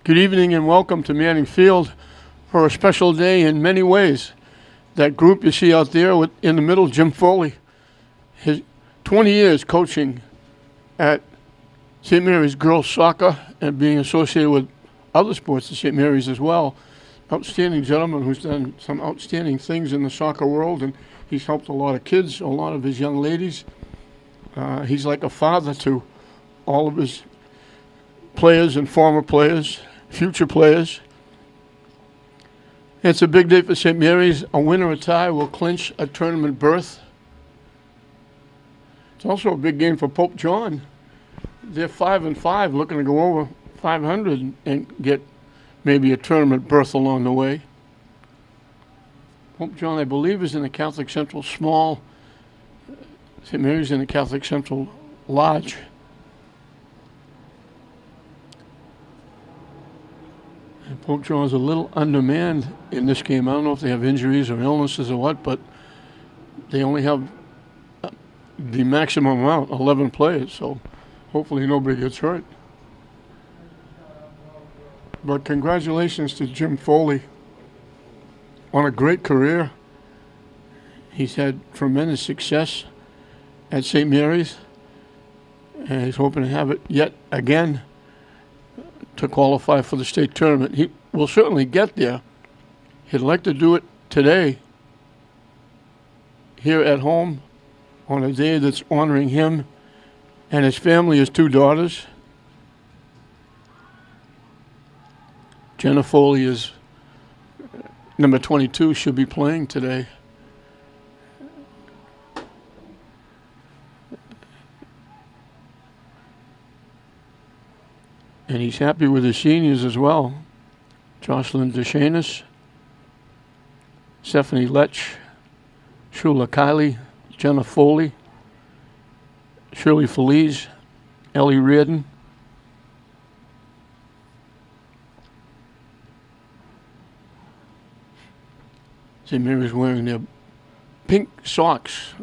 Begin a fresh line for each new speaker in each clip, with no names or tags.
Good evening and welcome to Manning Field for a special day in many ways. That group you see out there in the middle, Jim Foley, his 20 years coaching at St. Mary's girls soccer and being associated with other sports at St. Mary's as well. Outstanding gentleman who's done some outstanding things in the soccer world, and he's helped a lot of kids, a lot of his young ladies. He's like a father to all of his players and former players, future players. It's a big day for St. Mary's. A win or a tie will clinch a tournament berth. It's also a big game for Pope John. They're 5-5, looking to go over 500 and get maybe a tournament berth along the way. Pope John, I believe, is in the Catholic Central Small. St. Mary's in the Catholic Central Large. And Pope John's a little undermanned in this game. I don't know if they have injuries or illnesses or what, but they only have the maximum amount, 11 players, so hopefully nobody gets hurt. But congratulations to Jim Foley on a great career. He's had tremendous success at St. Mary's, and he's hoping to have it yet again to qualify for the state tournament. He will certainly get there. He'd like to do it today here at home on a day that's honoring him and his family, his two daughters. Jenna Foley is number 22, should be playing today. And he's happy with his seniors as well. Jocelyn DeShanis, Stephanie Letch, Shula Kiley, Jenna Foley, Shirley Feliz, Ellie Reardon. St. Mary's wearing their pink socks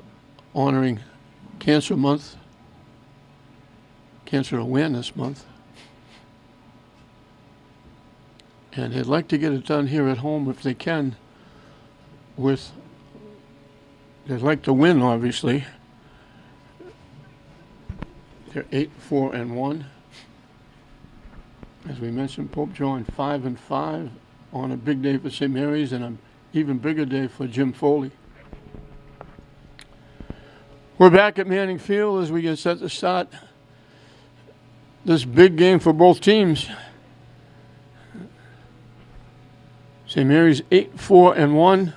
honoring Cancer Month, Cancer Awareness Month. And they'd like to get it done here at home if they can. They'd like to win, obviously. They're 8-4-1. As we mentioned, Pope John 5-5 on a big day for St. Mary's and an even bigger day for Jim Foley. We're back at Manning Field as we get set to start this big game for both teams. St. Mary's 8-4-1.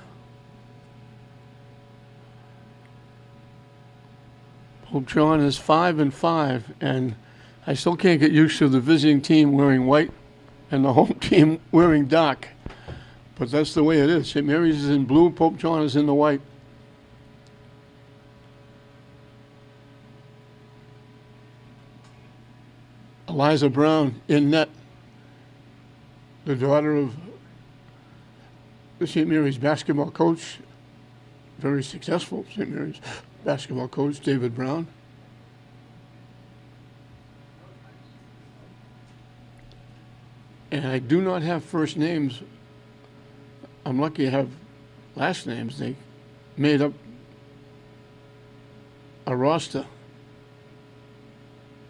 Pope John is 5-5, and I still can't get used to the visiting team wearing white and the home team wearing dark. But that's the way it is. St. Mary's is in blue, Pope John is in the white. Eliza Brown in net, the daughter of the St. Mary's basketball coach, very successful St. Mary's basketball coach, David Brown. And I do not have first names. I'm lucky I have last names. They made up a roster.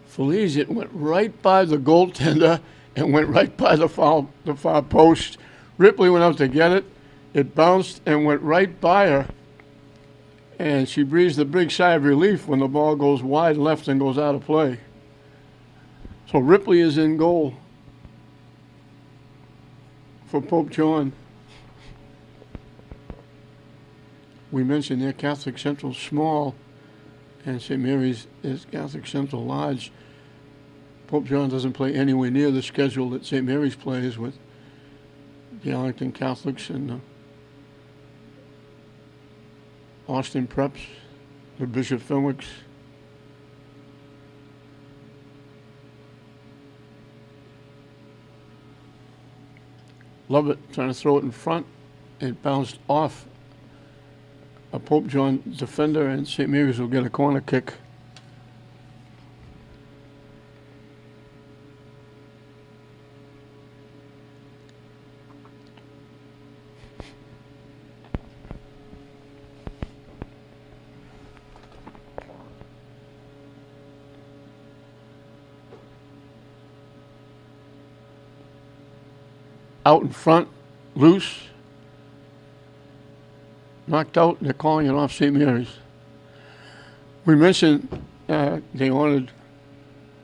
Feliz, it went right by the goaltender and went right by the far post. Ripley went out to get it. It bounced and went right by her. And she breathes a big sigh of relief when the ball goes wide left and goes out of play. So Ripley is in goal for Pope John. We mentioned they're Catholic Central Small, and St. Mary's is Catholic Central Large. Pope John doesn't play anywhere near the schedule that St. Mary's plays with the Arlington Catholics and the Austin Preps, the Bishop Fenwicks. Love it, trying to throw it in front. It bounced off a Pope John defender, and St. Mary's will get a corner kick. out in front, loose, knocked out, and they're calling it off St. Mary's. We mentioned they honored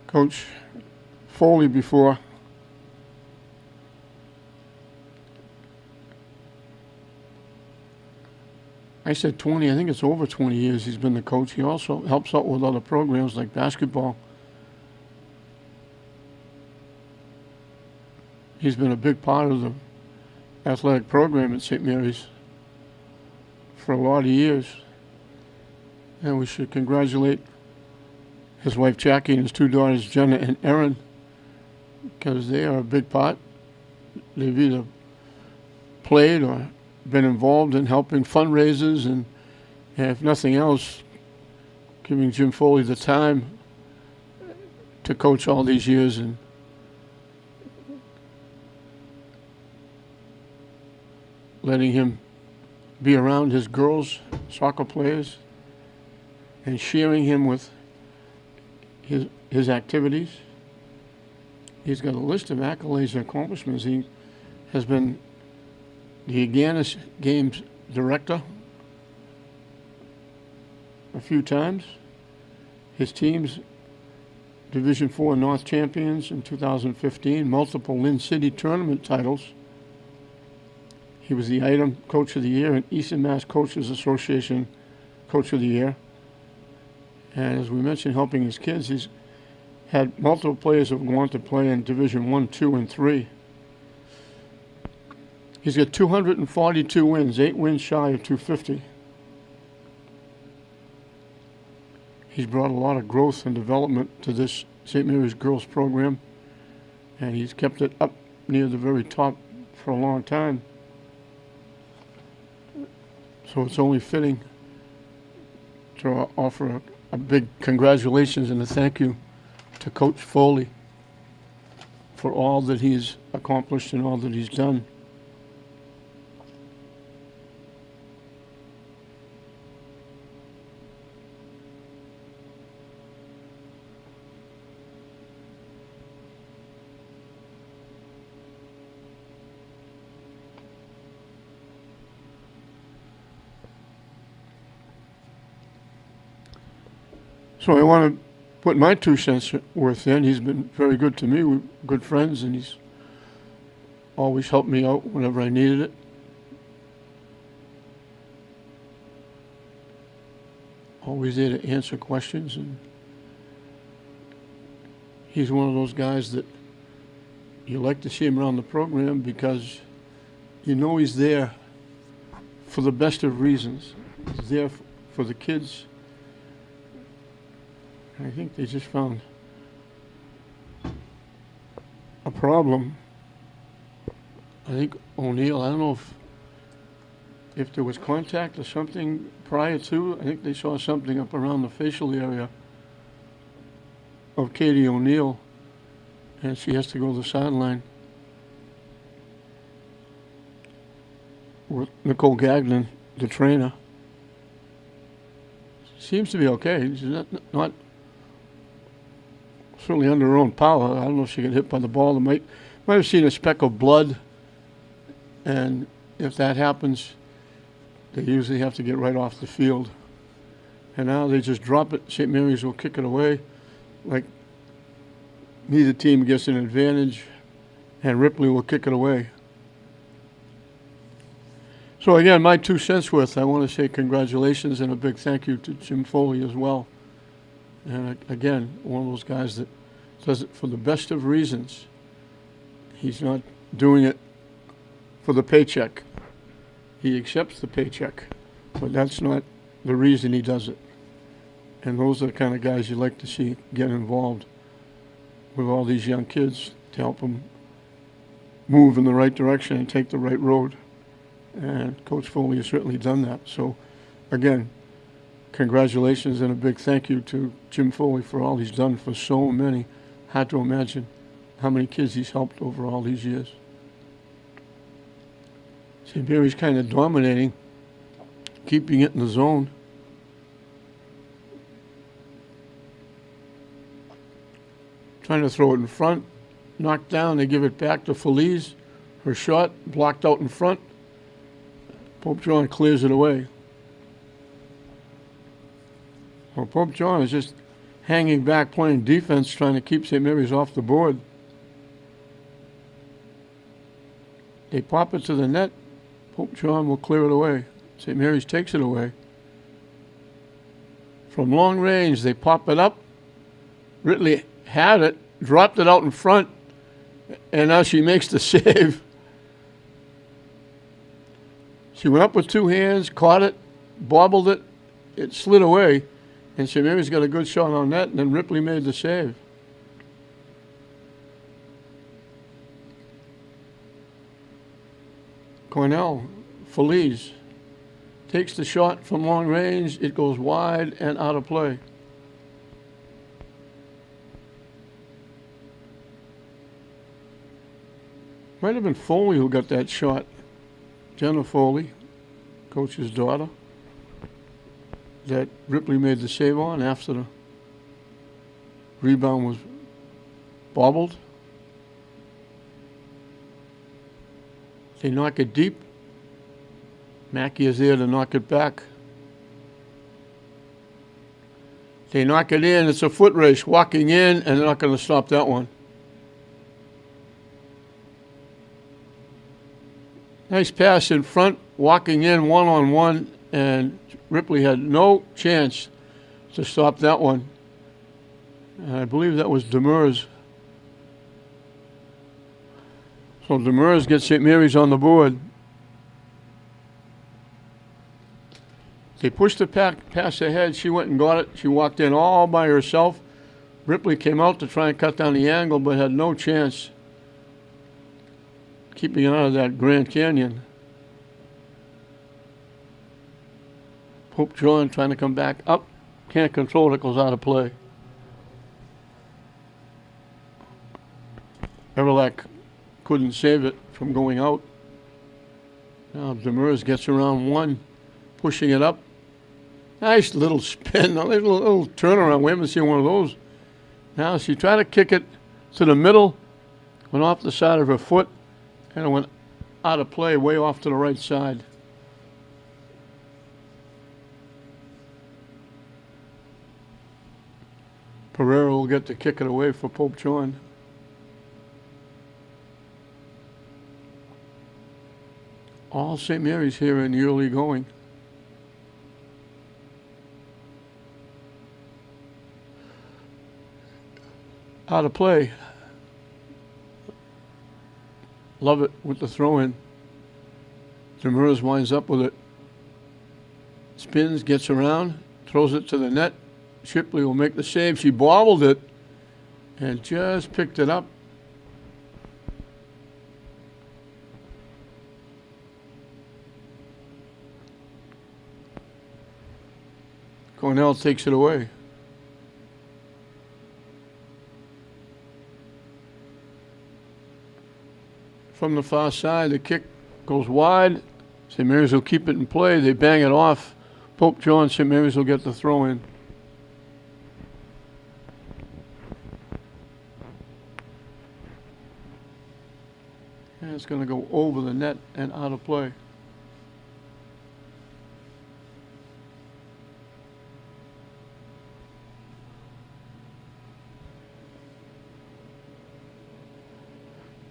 Coach Foley before. I said 20, I think it's over 20 years he's been the coach. He also helps out with other programs like basketball. He's been a big part of the athletic program at St. Mary's for a lot of years. And we should congratulate his wife Jackie and his two daughters Jenna and Erin, because they are a big part. They've either played or been involved in helping fundraisers and if nothing else, giving Jim Foley the time to coach all these years and letting him be around his girls, soccer players, and sharing him with his activities. He's got a list of accolades and accomplishments. He has been the Agganis Games director a few times. His team's Division IV North champions in 2015, multiple Lynn City tournament titles. He was the item Coach of the Year and Eastern Mass Coaches Association Coach of the Year. And as we mentioned, helping his kids, he's had multiple players who want to play in Division I, II, and III. He's got 242 wins, 8 wins shy of 250. He's brought a lot of growth and development to this St. Mary's girls program, and he's kept it up near the very top for a long time. So it's only fitting to offer a big congratulations and a thank you to Coach Foley for all that he's accomplished and all that he's done. So I want to put my 2 cents worth in. He's been very good to me. We're good friends, and he's always helped me out whenever I needed it. Always there to answer questions, and he's one of those guys that you like to see him around the program because you know he's there for the best of reasons. He's there for the kids. I think they just found a problem. I think O'Neill, I don't know if there was contact or something prior to. I think they saw something up around the facial area of Katie O'Neill, and she has to go to the sideline with Nicole Gagnon, the trainer. Seems to be okay. She's not certainly under her own power. I don't know if she got hit by the ball. Might have seen a speck of blood, and if that happens, they usually have to get right off the field. And now they just drop it. St. Mary's will kick it away. Like neither team gets an advantage, and Ripley will kick it away. So again, my 2 cents worth, I want to say congratulations and a big thank you to Jim Foley as well. And again, one of those guys that does it for the best of reasons. He's not doing it for the paycheck. He accepts the paycheck, but that's not the reason he does it. And those are the kind of guys you like to see get involved with all these young kids to help them move in the right direction and take the right road. And Coach Foley has certainly done that. So, again, congratulations and a big thank you to Jim Foley for all he's done for so many. Hard to imagine how many kids he's helped over all these years. St. Mary's kind of dominating, keeping it in the zone. Trying to throw it in front, knocked down, they give it back to Feliz, Her shot blocked out in front. Pope John clears it away. Well, Pope John is just hanging back playing defense, trying to keep St. Mary's off the board. They pop it to the net. Pope John will clear it away. St. Mary's takes it away. From long range, they pop it up. Ridley had it, dropped it out in front, and now she makes the save. She went up with two hands, caught it, bobbled it, it slid away, and St. Mary's got a good shot on net, and then Ripley made the save. Cornell, Feliz, takes the shot from long range. It goes wide and out of play. Might have been Foley who got that shot. Jenna Foley, coach's daughter, that Ripley made the save on after the rebound was bobbled. They knock it deep. Mackey is there to knock it back. They knock it in. It's a foot race, walking in, and they're not going to stop that one. Nice pass in front, walking in one-on-one, and Ripley had no chance to stop that one. And I believe that was Demers. So Demers gets St. Mary's on the board. They pushed the pass ahead. She went and got it. She walked in all by herself. Ripley came out to try and cut down the angle, but had no chance keeping it out of that Grand Canyon. Pope John trying to come back up. Can't control it. Goes out of play. Everlak couldn't save it from going out. Now Demers gets around one, pushing it up. Nice little spin, a little turnaround. We haven't seen one of those. Now she tried to kick it to the middle, went off the side of her foot, and it went out of play, way off to the right side. Pereira will get to kick it away for Pope John. All St. Mary's here in the early going. Out of play. Love it with the throw-in. Demers winds up with it. Spins, gets around, throws it to the net. Shipley will make the save. She bobbled it and just picked it up. Cornell takes it away. From the far side, the kick goes wide. St. Mary's will keep it in play. They bang it off. Pope John, St. Mary's will get the throw in. And it's going to go over the net and out of play.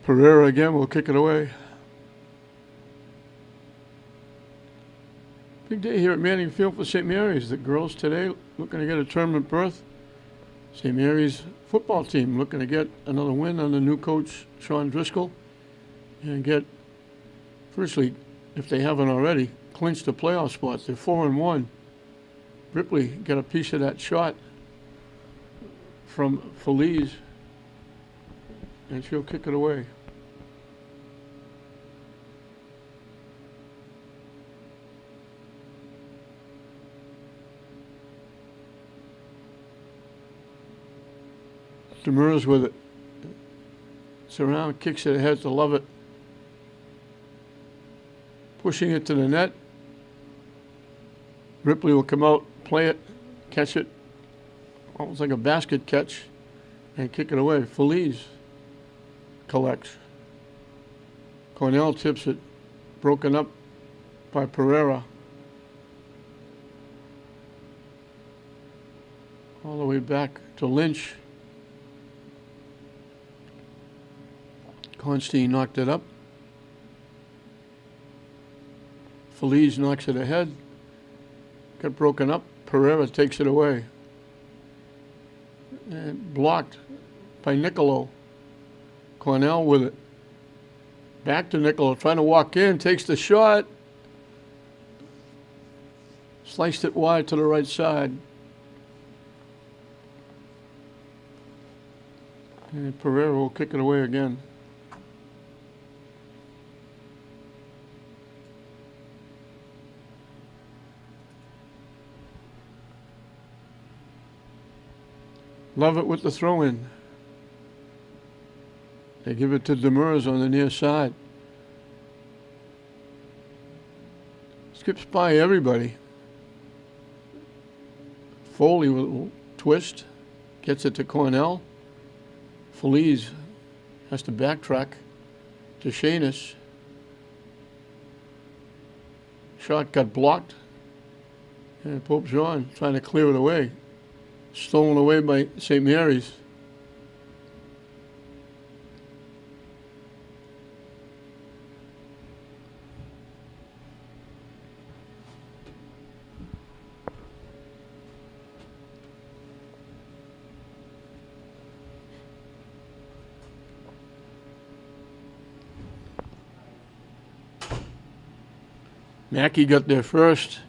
Pereira again will kick it away. Big day here at Manning Field for St. Mary's. The girls today looking to get a tournament berth. St. Mary's football team looking to get another win under new coach Sean Driscoll and get, firstly, if they haven't already, clinched the playoff spot. They're 4-1. Ripley got a piece of that shot from Feliz, and she'll kick it away. Demers with it. It's around, kicks it ahead to Lovett. Pushing it to the net. Ripley will come out, play it, catch it, almost like a basket catch, and kick it away. Feliz collects. Cornell tips it, broken up by Pereira. All the way back to Lynch. Constein knocked it up. Feliz knocks it ahead. Got broken up. Pereira takes it away. And blocked by Niccolo. Cornell with it. Back to Niccolo, trying to walk in, takes the shot. Sliced it wide to the right side. And Pereira will kick it away again. Love it with the throw-in. They give it to Demers on the near side. Skips by everybody. Foley with a little twist. Gets it to Cornell. Feliz has to backtrack to Shanus. Shot got blocked. And Pope John trying to clear it away. Stolen away by St. Mary's. Mackey got there first,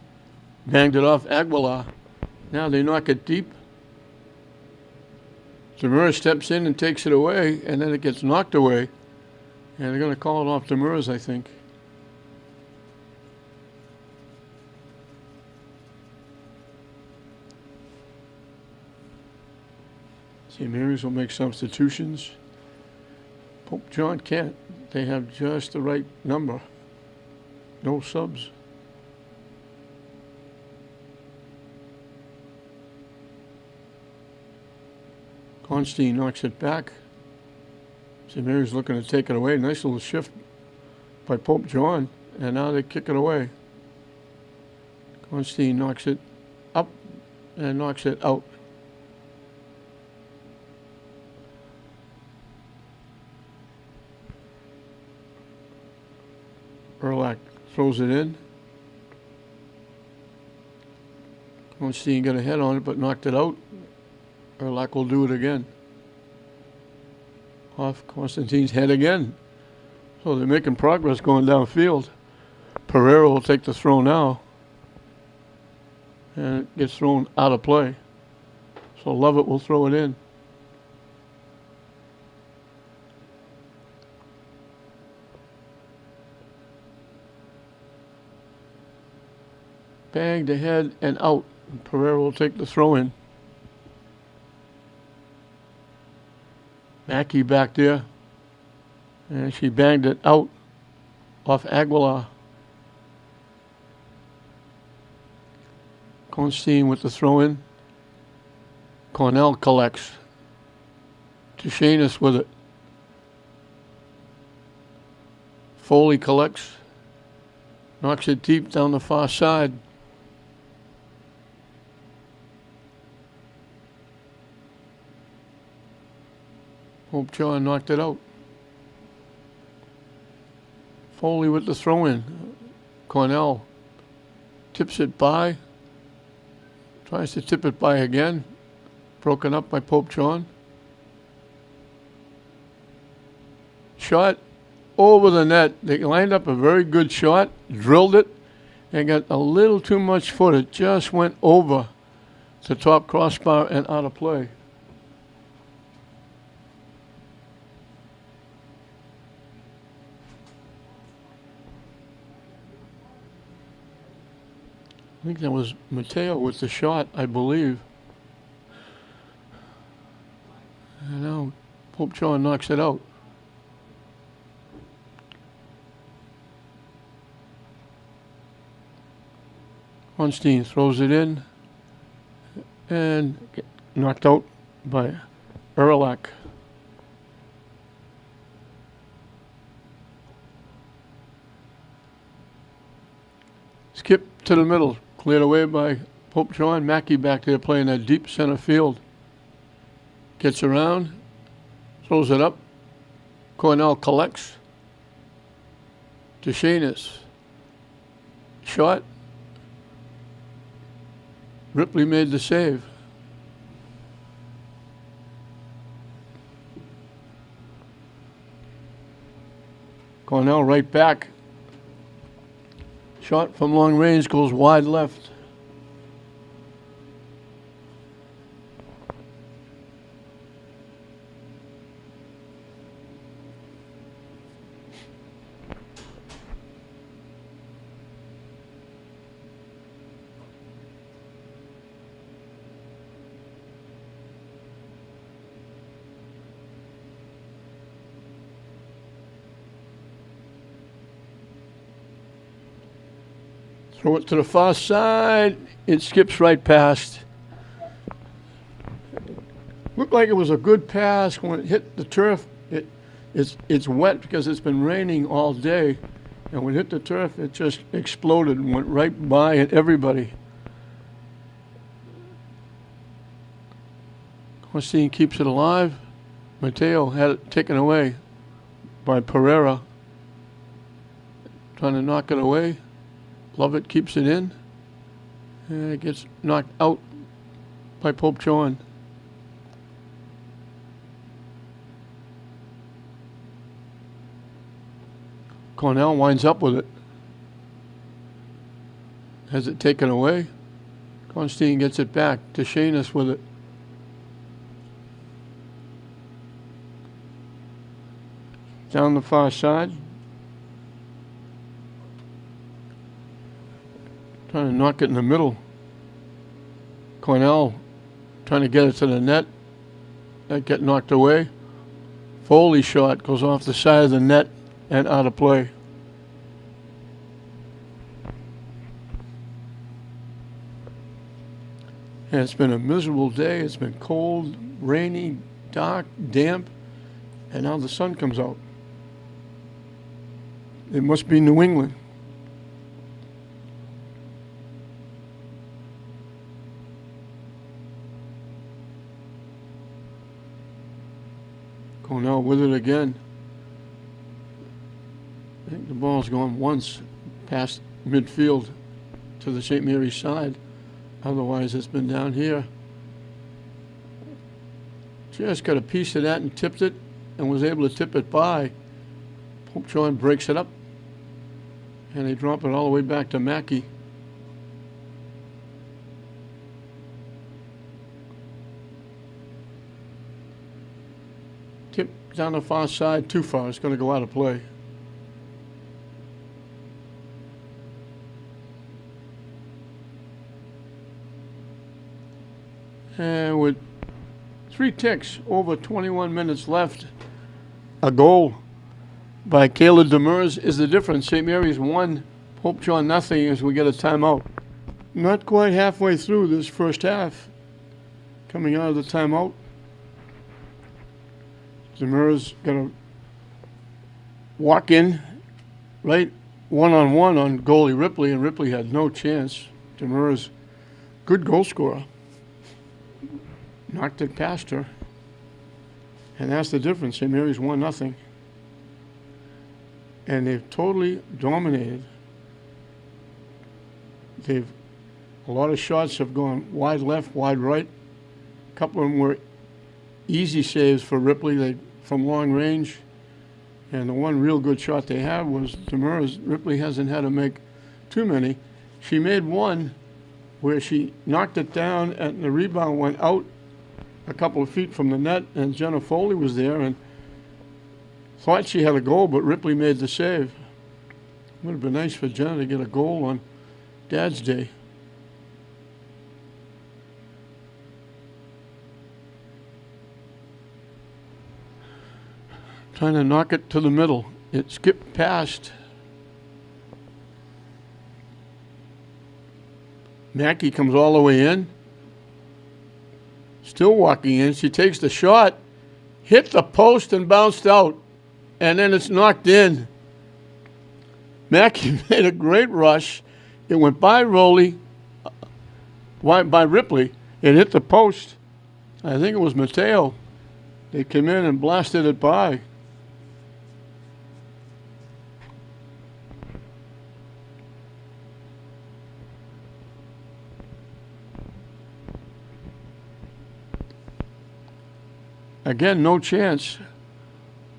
banged it off Aguilar. Now they knock it deep. Demers steps in and takes it away, and then it gets knocked away. And they're going to call it off Demers, I think. St. Mary's will make substitutions. Pope John can't. They have just the right number. No subs. Constein knocks it back. St. Mary's looking to take it away. Nice little shift by Pope John. And now they kick it away. Constein knocks it up and knocks it out. Erlach throws it in. Constein got a head on it but knocked it out. Erlach will do it again. Off Constantine's head again. So they're making progress going downfield. Pereira will take the throw now. And it gets thrown out of play. So Lovett will throw it in. Banged ahead and out. Pereira will take the throw in. Mackey back there. And she banged it out off Aguilar. Constein with the throw in. Cornell collects. To Shanus with it. Foley collects. Knocks it deep down the far side. Pope John knocked it out. Foley with the throw-in. Cornell tips it by. Tries to tip it by again. Broken up by Pope John. Shot over the net. They lined up a very good shot, drilled it, and got a little too much foot. It just went over the top crossbar and out of play. I think that was Mateo with the shot, I believe. And now Pope John knocks it out. Constein throws it in and knocked out by Erlach. Skip to the middle, cleared away by Pope John. Mackey back there playing that deep center field. Gets around, throws it up. Cornell collects. DeShanis. Shot. Ripley made the save. Cornell right back. Shot from long range goes wide left. Throw it to the far side. It skips right past. Looked like it was a good pass when it hit the turf. It's wet because it's been raining all day. And when it hit the turf, it just exploded and went right by everybody. Constantine keeps it alive. Mateo had it taken away by Pereira. Trying to knock it away. Lovett keeps it in. And it gets knocked out by Pope John. Cornell winds up with it. Has it taken away. Constantine gets it back. DeShanis with it. Down the far side. Trying to knock it in the middle. Cornell trying to get it to the net. That get knocked away. Foley's shot goes off the side of the net and out of play. And it's been a miserable day. It's been cold, rainy, dark, damp, and now the sun comes out. It must be New England. Cornell with it again. I think the ball's gone once past midfield to the St. Mary's side. Otherwise, it's been down here. Just got a piece of that and tipped it and was able to tip it by. Pope John breaks it up. And they drop it all the way back to Mackey. Tip down the far side, too far. It's going to go out of play. And with 3 ticks, over 21 minutes left, a goal by Caleb Demers is the difference. St. Mary's 1, Pope John nothing as we get a timeout. Not quite halfway through this first half. Coming out of the timeout. Demers got a walk in, right, one-on-one on goalie Ripley, and Ripley had no chance. Demers, good goal scorer. Knocked it past her. And that's the difference. St. Mary's 1-0. And they've totally dominated. A lot of shots have gone wide left, wide right. A couple of them were easy saves for Ripley from long range. And the one real good shot they had was Demers. Ripley hasn't had to make too many. She made one where she knocked it down and the rebound went out a couple of feet from the net, and Jenna Foley was there and thought she had a goal, but Ripley made the save. Would have been nice for Jenna to get a goal on Dad's Day. Trying to knock it to the middle. It skipped past. Mackey comes all the way in. Still walking in. She takes the shot, hit the post and bounced out. And then it's knocked in. Mackey made a great rush. It went by by Ripley. It hit the post. I think it was Mateo. They came in and blasted it by. Again, no chance.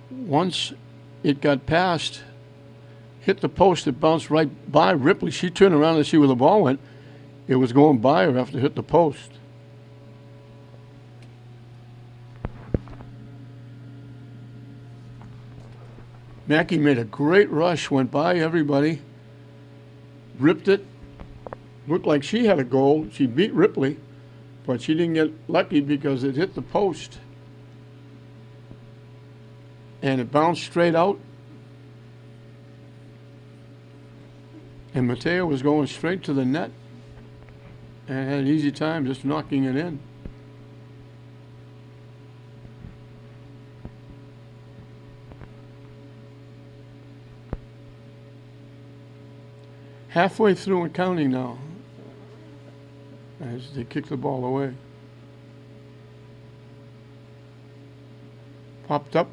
Once it got past, hit the post, it bounced right by Ripley. She turned around to see where the ball went. It was going by her after it hit the post. Mackey made a great rush, went by everybody, ripped it. Looked like she had a goal. She beat Ripley, but she didn't get lucky because it hit the post. And it bounced straight out. And Mateo was going straight to the net and had an easy time just knocking it in. Halfway through and counting now as they kick the ball away. Popped up.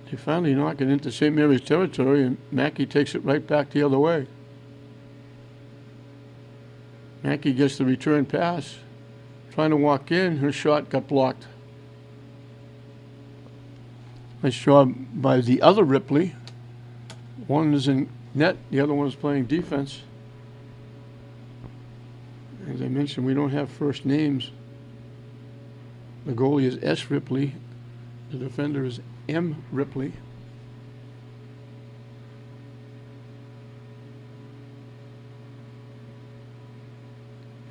They finally knock it into St. Mary's territory, and Mackey takes it right back the other way. Mackey gets the return pass. Trying to walk in, her shot got blocked. Nice job by the other Ripley. One is in net, the other one is playing defense. As I mentioned, we don't have first names. The goalie is S. Ripley. The defender is M. Ripley.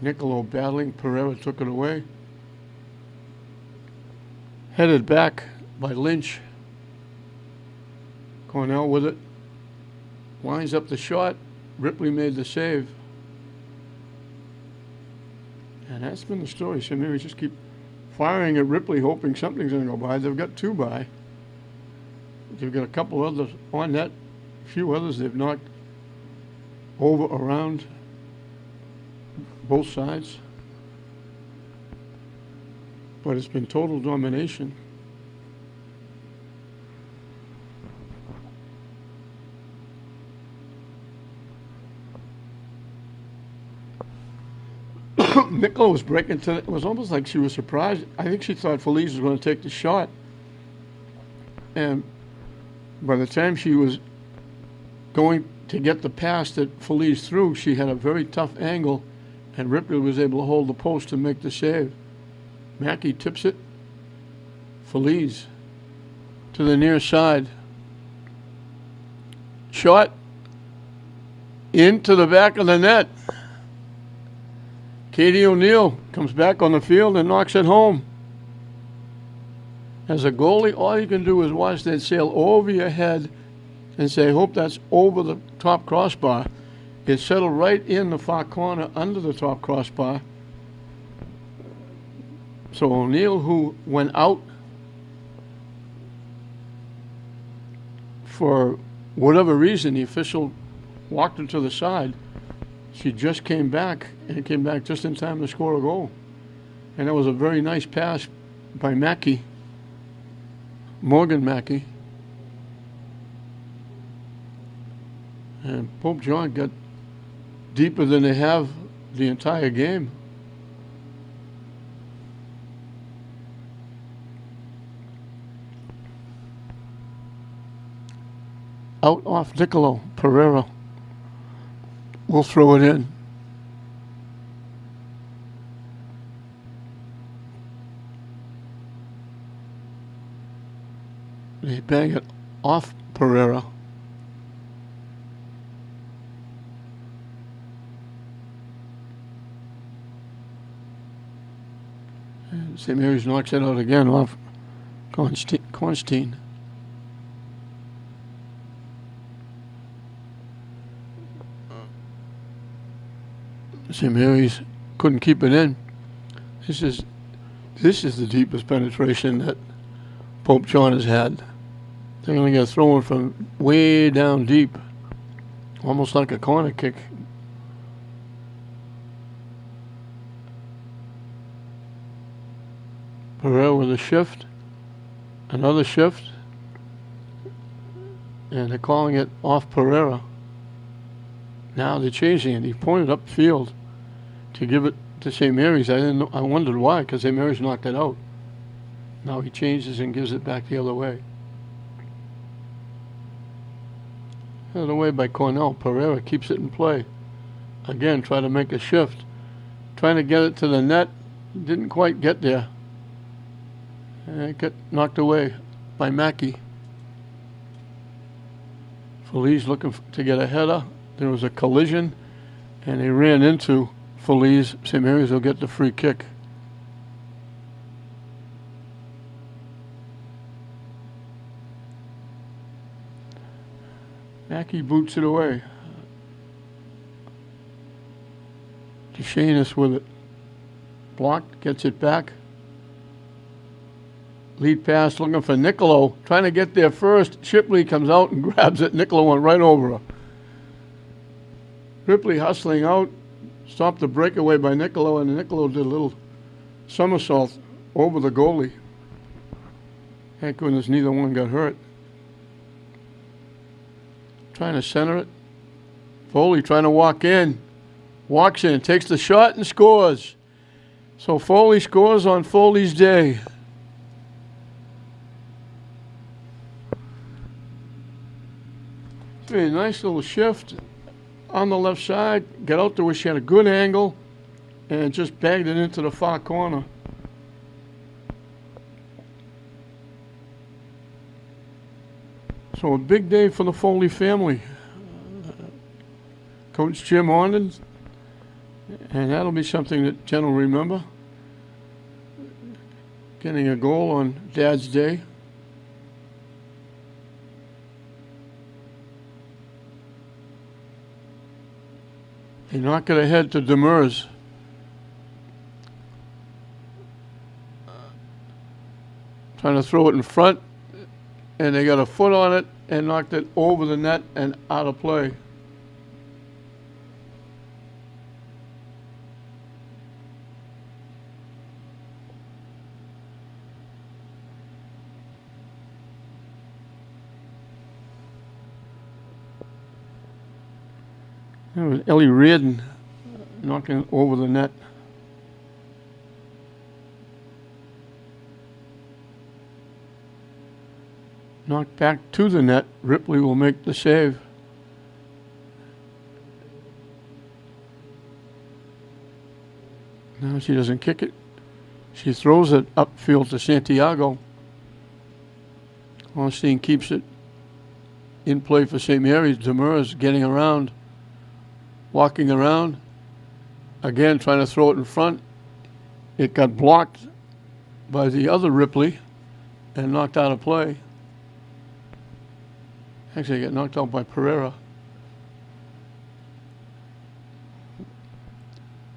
Niccolo battling. Pereira took it away. Headed back by Lynch. Cornell with it. Winds up the shot. Ripley made the save. And that's been the story. So maybe just keep firing at Ripley, hoping something's going to go by. They've got two by. They've got a couple others on net. A few others they've knocked over, around both sides. But it's been total domination. Nicola was breaking to it. Was almost like she was surprised. I think she thought Felice was going to take the shot. And by the time she was going to get the pass that Felice threw, she had a very tough angle, and Ripley was able to hold the post and make the save. Mackey tips it. Felice to the near side. Shot into the back of the net. Katie O'Neill comes back on the field and knocks it home. As a goalie, all you can do is watch that sail over your head and say, hope that's over the top crossbar. It settled right in the far corner under the top crossbar. So O'Neill, who went out for whatever reason, the official walked her to the side. She just came back, and came back just in time to score a goal. And that was a very nice pass by Mackey, Morgan Mackey. And Pope John got deeper than they have the entire game. Out off Niccolo. Pereira will throw it in. They bang it off Pereira. And St. Mary's knocks it out again off Constantine. St. Mary's couldn't keep it in. This is the deepest penetration that Pope John has had They're going to get thrown from way down deep, almost like a corner kick. Pereira with a shift, another shift, and they're calling it off Pereira. Now they're changing it. He pointed upfield to give it to St. Mary's. I wondered why, because St. Mary's knocked it out. Now he changes and gives it back the other way. The other way by Cornell. Pereira keeps it in play. Again, try to make a shift. Trying to get it to the net. Didn't quite get there. And it got knocked away by Mackey. Feliz looking to get a header. There was a collision, and they ran into Feliz. St. Mary's will get the free kick. Mackey boots it away. DeShanus with it. Blocked, gets it back. Lead pass looking for Niccolo. Trying to get there first. Shipley comes out and grabs it. Niccolo went right over her. Ripley hustling out. Stopped the breakaway by Niccolo, and Niccolo did a little somersault over the goalie. Thank goodness neither one got hurt. Trying to center it. Foley trying to walk in. Walks in, takes the shot and scores. So Foley scores on Foley's day. A nice little shift on the left side. Got out there where she had a good angle and just bagged it into the far corner. So a big day for the Foley family. Coach Jim Orndon, and that'll be something that Jen will remember. Getting a goal on Dad's Day. They knock it ahead to Demers. Trying to throw it in front, and they got a foot on it and knocked it over the net and out of play. It was Ellie Reardon knocking over the net. Knocked back to the net. Ripley will make the save. Now she doesn't kick it. She throws it upfield to Santiago. Ornstein keeps it in play for St. Mary's. Demers getting around. Walking around, again trying to throw it in front. It got blocked by the other Ripley and knocked out of play. Actually, it got knocked out by Pereira.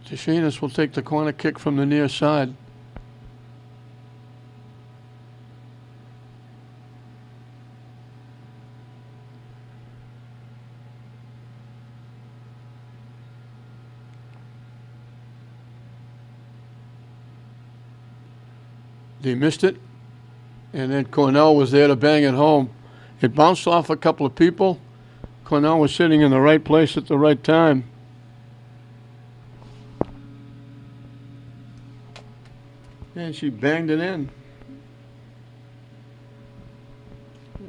DeShanus will take the corner kick from the near side. They missed it, and then Cornell was there to bang it home. It bounced off a couple of people. Cornell was sitting in the right place at the right time. And she banged it in.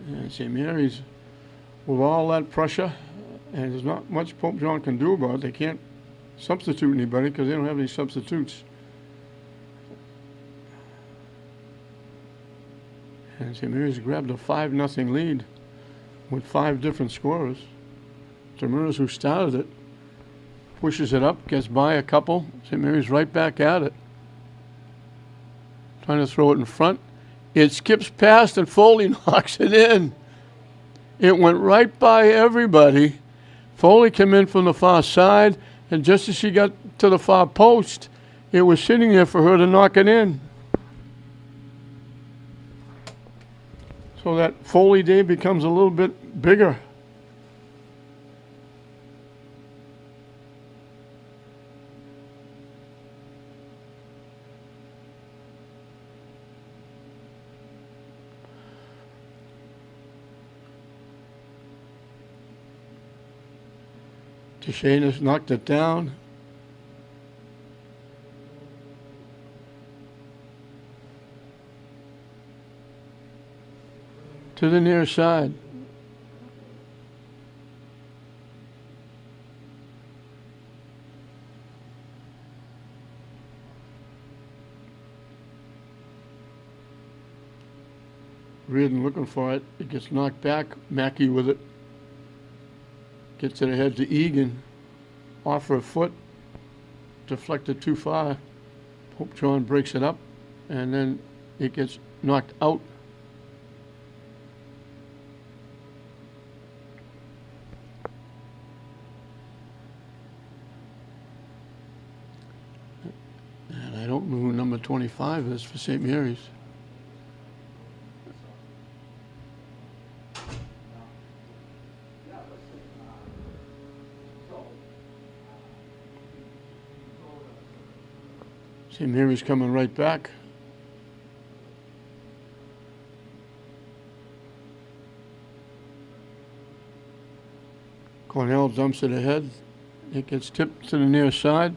And St. Mary's, with all that pressure, and there's not much Pope John can do about it. They can't substitute anybody because they don't have any substitutes. And St. Mary's grabbed a 5-0 lead with 5 different scorers. Demers, who started it, pushes it up, gets by a couple. St. Mary's right back at it. Trying to throw it in front. It skips past and Foley knocks it in. It went right by everybody. Foley came in from the far side, and just as she got to the far post, it was sitting there for her to knock it in. So that Foley Day becomes a little bit bigger. Duchesne has knocked it down. To the near side. Reardon looking for it. It gets knocked back. Mackey with it. Gets it ahead to Egan. Off her foot. Deflected too far. Pope John breaks it up. And then it gets knocked out. And I don't know who number 25 is for St. Mary's. St. Mary's coming right back. Cornell dumps it ahead. It gets tipped to the near side.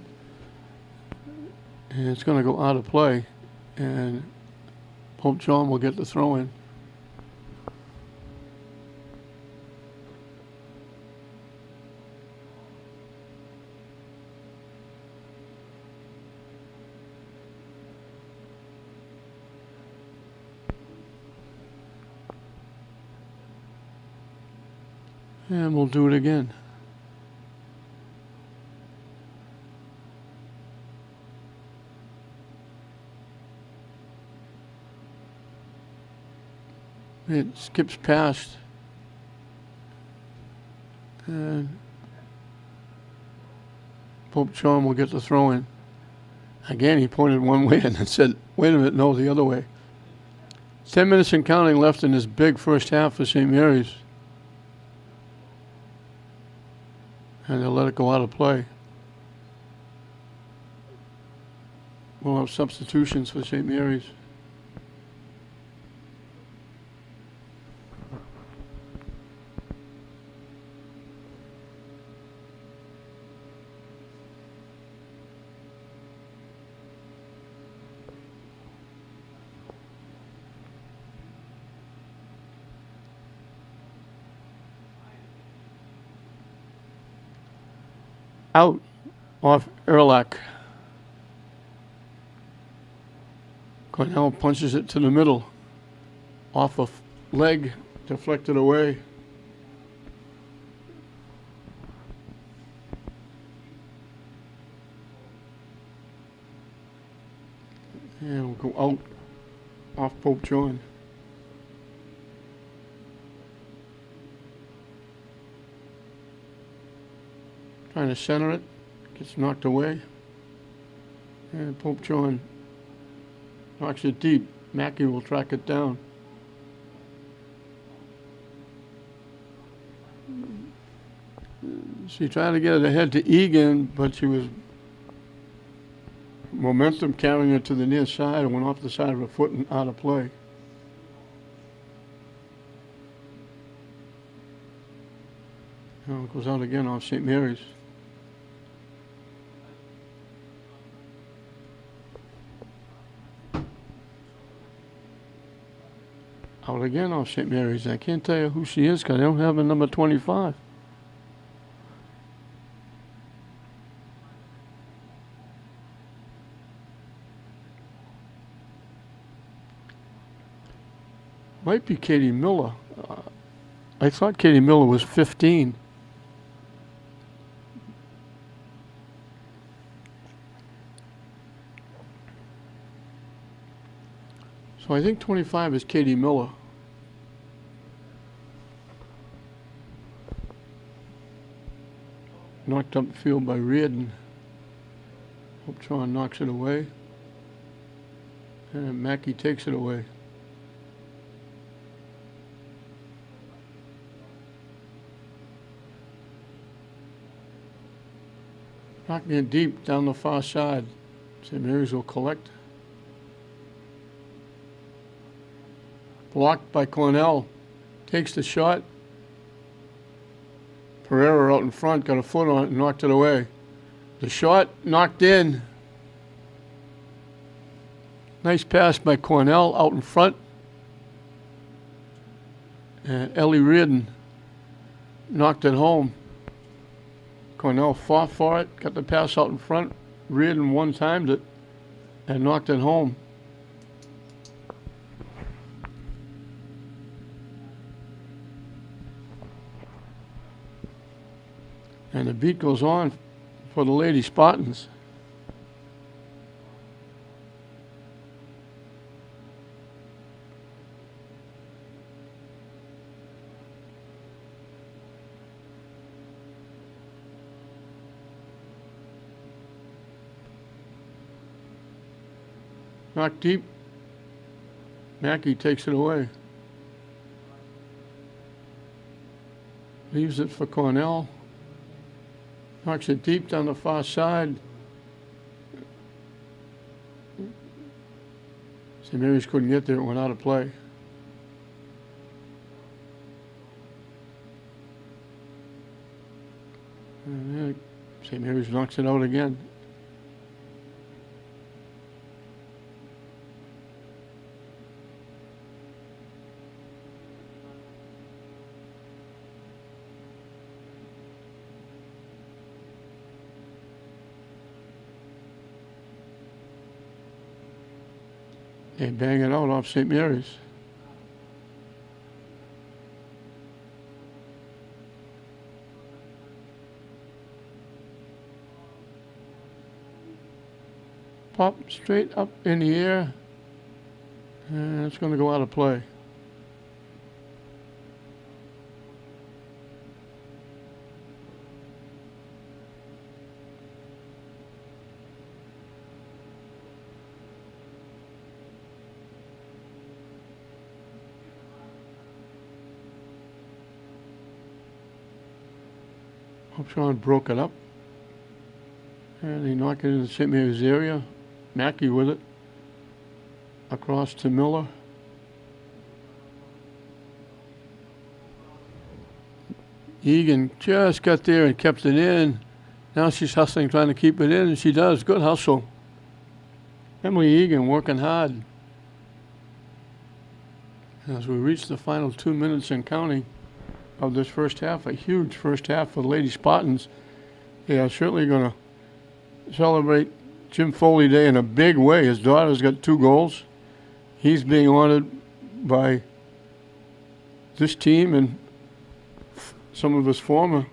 And it's going to go out of play. And Pope John will get the throw in. And we'll do it again. It skips past. And Pope John will get the throw in. Again, he pointed one way and then said, wait a minute, no, the other way. 10 minutes and counting left in this big first half for St. Mary's. And they'll let it go out of play. We'll have substitutions for St. Mary's. Out off Erlach. Cornell punches it to the middle. Off a leg, deflected away. And we'll go out off Pope John. Trying to center it, gets knocked away. And Pope John knocks it deep. Mackey will track it down. She tried to get it ahead to Egan, but she was momentum carrying it to the near side and went off the side of her foot and out of play. Now it goes out again off St. Mary's. Out again off St. Mary's. I can't tell you who she is because I don't have a number 25. Might be Katie Miller. I thought Katie Miller was 15. So I think 25 is Katie Miller. Knocked up the field by Reardon. Pope John knocks it away. And Mackey takes it away. Knocking it deep down the far side. St. Mary's will collect. Blocked by Cornell. Takes the shot. Pereira out in front, got a foot on it and knocked it away. The shot knocked in. Nice pass by Cornell out in front. And Ellie Reardon knocked it home. Cornell fought for it, got the pass out in front. Reardon one-timed it and knocked it home. And the beat goes on for the Lady Spartans. Knocked deep. Mackey takes it away. Leaves it for Cornell. Knocks it deep down the far side. St. Mary's couldn't get there. It went out of play. And then St. Mary's knocks it out again. They bang it out off St. Mary's. Pop straight up in the air, and it's going to go out of play. Upshawn broke it up, and he knocked it into St. Mary's area. Mackey with it, across to Miller. Egan just got there and kept it in. Now she's hustling, trying to keep it in, and she does. Good hustle. Emily Egan working hard. As we reach the final 2 minutes and counting of this first half, a huge first half for the Lady Spartans. They are certainly going to celebrate Jim Foley Day in a big way. His daughter's got 2 goals. He's being honored by this team and some of his former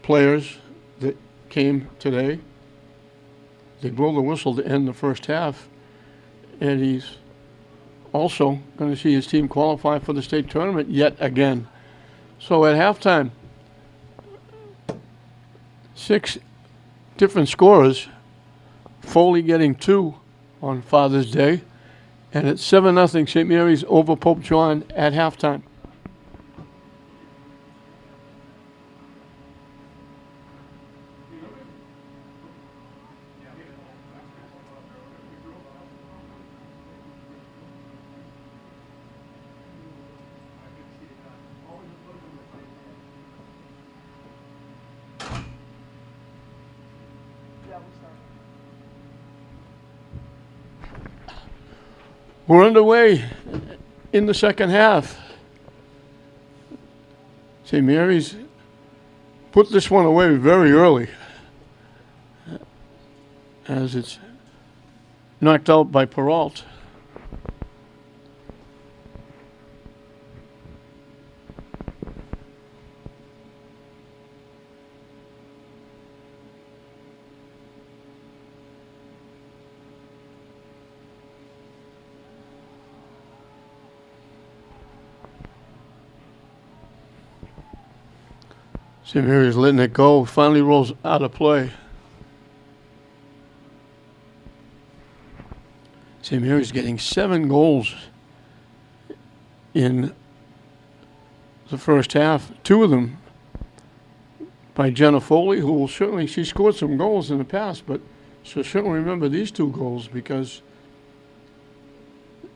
players that came today. They blow the whistle to end the first half, and he's also going to see his team qualify for the state tournament yet again. So at halftime, 6 different scorers, Foley getting 2 on Father's Day, and it's 7-0 St. Mary's over Pope John at halftime. We're underway in the second half. St. Mary's put this one away very early, as it's knocked out by Peralt. St. Mary's letting it go, finally rolls out of play. St. Mary's getting 7 goals in the first half. 2 of them by Jenna Foley, who will certainly, she scored some goals in the past, but she'll certainly remember these two goals because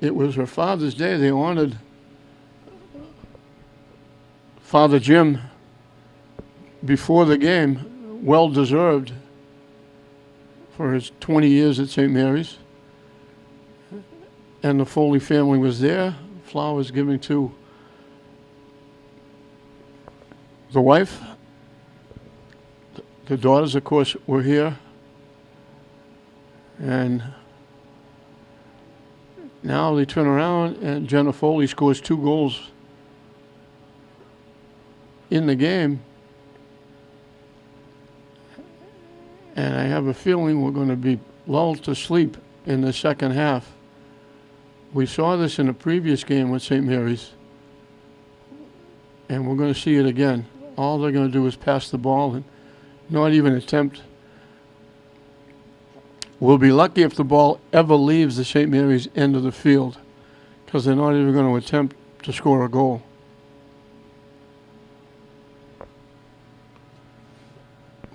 it was her Father's Day. They honored Father Jim before the game, well deserved for his 20 years at St. Mary's. And the Foley family was there, flowers given to the wife. The daughters, of course, were here. And now they turn around and Jenna Foley scores 2 goals in the game. And I have a feeling we're going to be lulled to sleep in the second half. We saw this in the previous game with St. Mary's, and we're going to see it again. All they're going to do is pass the ball and not even attempt. We'll be lucky if the ball ever leaves the St. Mary's end of the field, because they're not even going to attempt to score a goal.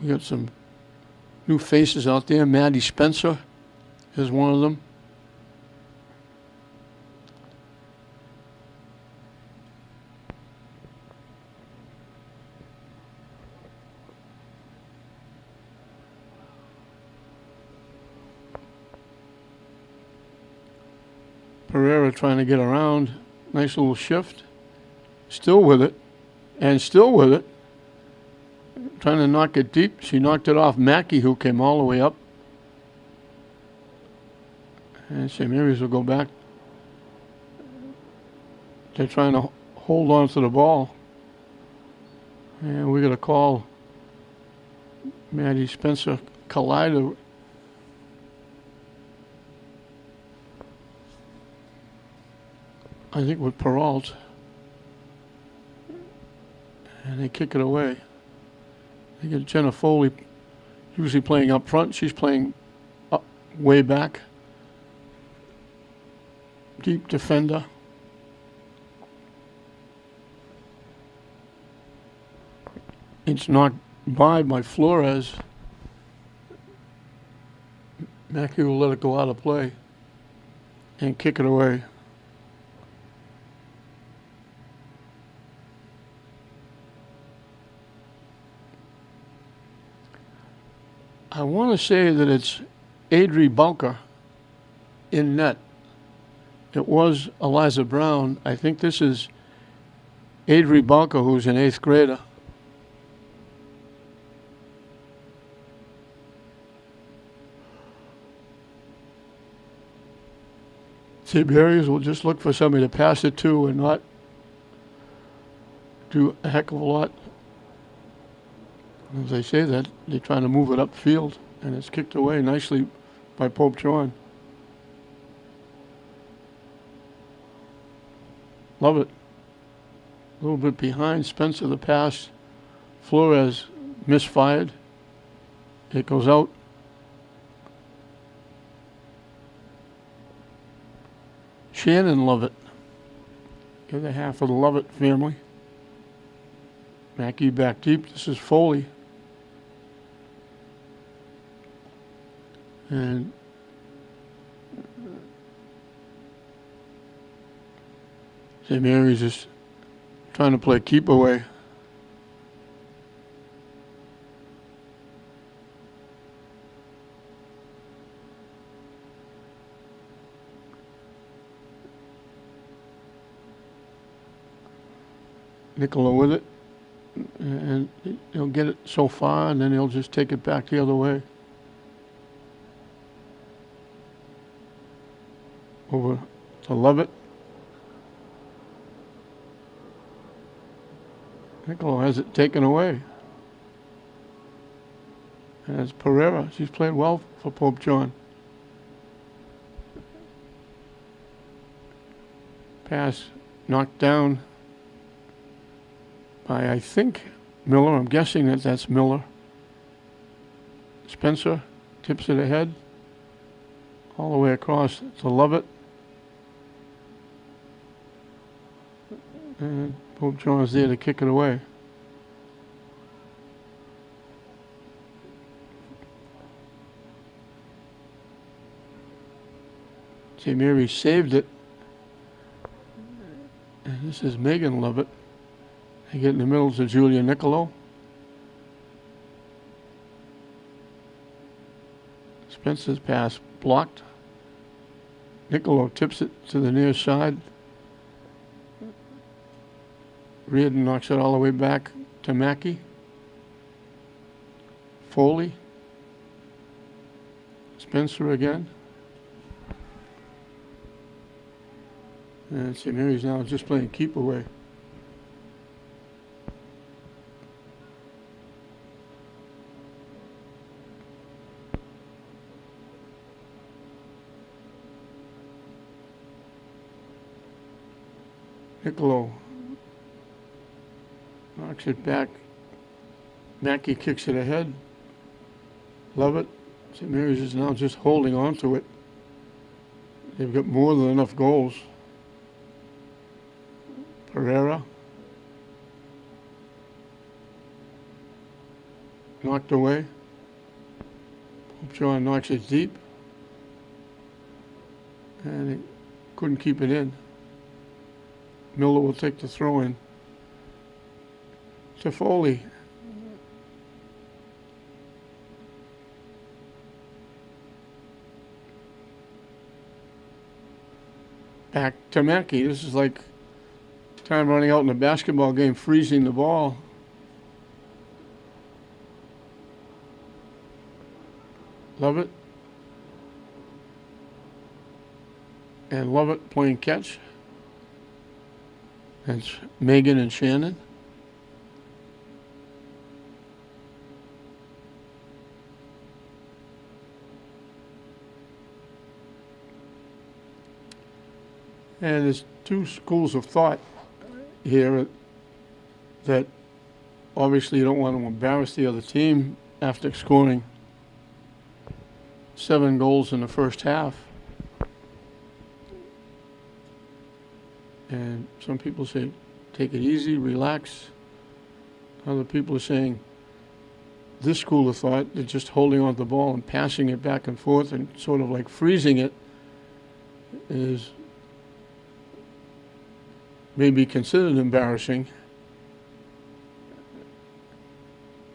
We got some new faces out there. Maddie Spencer is one of them. Pereira trying to get around. Nice little shift. Still with it. And still with it. Trying to knock it deep. She knocked it off Mackey, who came all the way up. And St. Mary's will go back. They're trying to hold on to the ball. And we're going to call Maddie Spencer collider. I think with Peralt. And they kick it away. They get Jenna Foley usually playing up front. She's playing up way back. Deep defender. It's knocked by Flores. Mackey will let it go out of play and kick it away. I want to say that it's Adri Bunker in net. It was Eliza Brown. I think this is Adri Bunker, who's an 8th grader. St. Mary's will just look for somebody to pass it to and not do a heck of a lot. As I say that, they're trying to move it upfield, and it's kicked away nicely by Pope John. Love it. A little bit behind Spencer, the pass. Flores misfired. It goes out. Shannon Lovett. The other half of the Lovett family. Mackey back deep. This is Foley. And St. Mary's just trying to play keep away. Nicola with it. And he'll get it so far, and then he'll just take it back the other way. Over to Lovett. Nicola has it taken away. And it's Pereira. She's played well for Pope John. Pass knocked down by, I think, Miller. I'm guessing that that's Miller. Spencer tips it ahead. All the way across to Lovett. And Pope John's there to kick it away. St. Mary saved it. And this is Megan Lovett. They get in the middle to Julia Niccolo. Spencer's pass blocked. Niccolo tips it to the near side. Reardon knocks it all the way back to Mackey. Foley. Spencer again. And St. Mary's now just playing keep away. Niccolo knocks it back. Mackey kicks it ahead. Lovett. St. Mary's is now just holding on to it. They've got more than enough goals. Pereira. Knocked away. John knocks it deep. And he couldn't keep it in. Miller will take the throw in. To Foley. Back to Mackey. This is like time running out in a basketball game, freezing the ball. Lovett. And Lovett playing catch. That's Megan and Shannon. And there's two schools of thought here that obviously you don't want to embarrass the other team after scoring 7 goals in the first half. And some people say, take it easy, relax. Other people are saying, this school of thought, they're just holding on to the ball and passing it back and forth and sort of like freezing it is maybe considered embarrassing.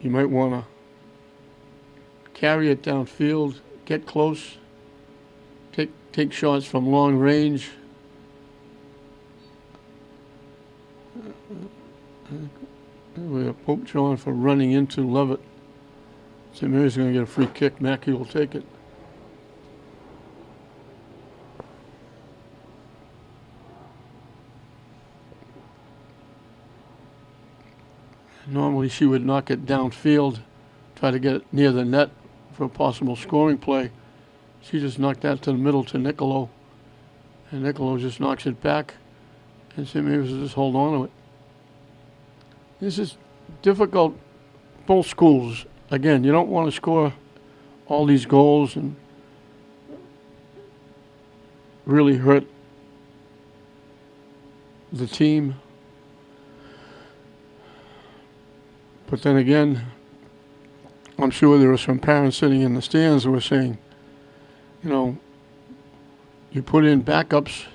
You might want to carry it downfield, get close, take shots from long range. We have Pope John for running into Lovett. St. Mary's going to get a free kick. Mackey will take it. Normally she would knock it downfield, try to get it near the net for a possible scoring play. She just knocked that to the middle to Niccolo. And Niccolo just knocks it back. And St. Mary's will just hold on to it. This is difficult, both schools. Again, you don't want to score all these goals and really hurt the team. But then again, I'm sure there were some parents sitting in the stands who were saying, you know, you put in backups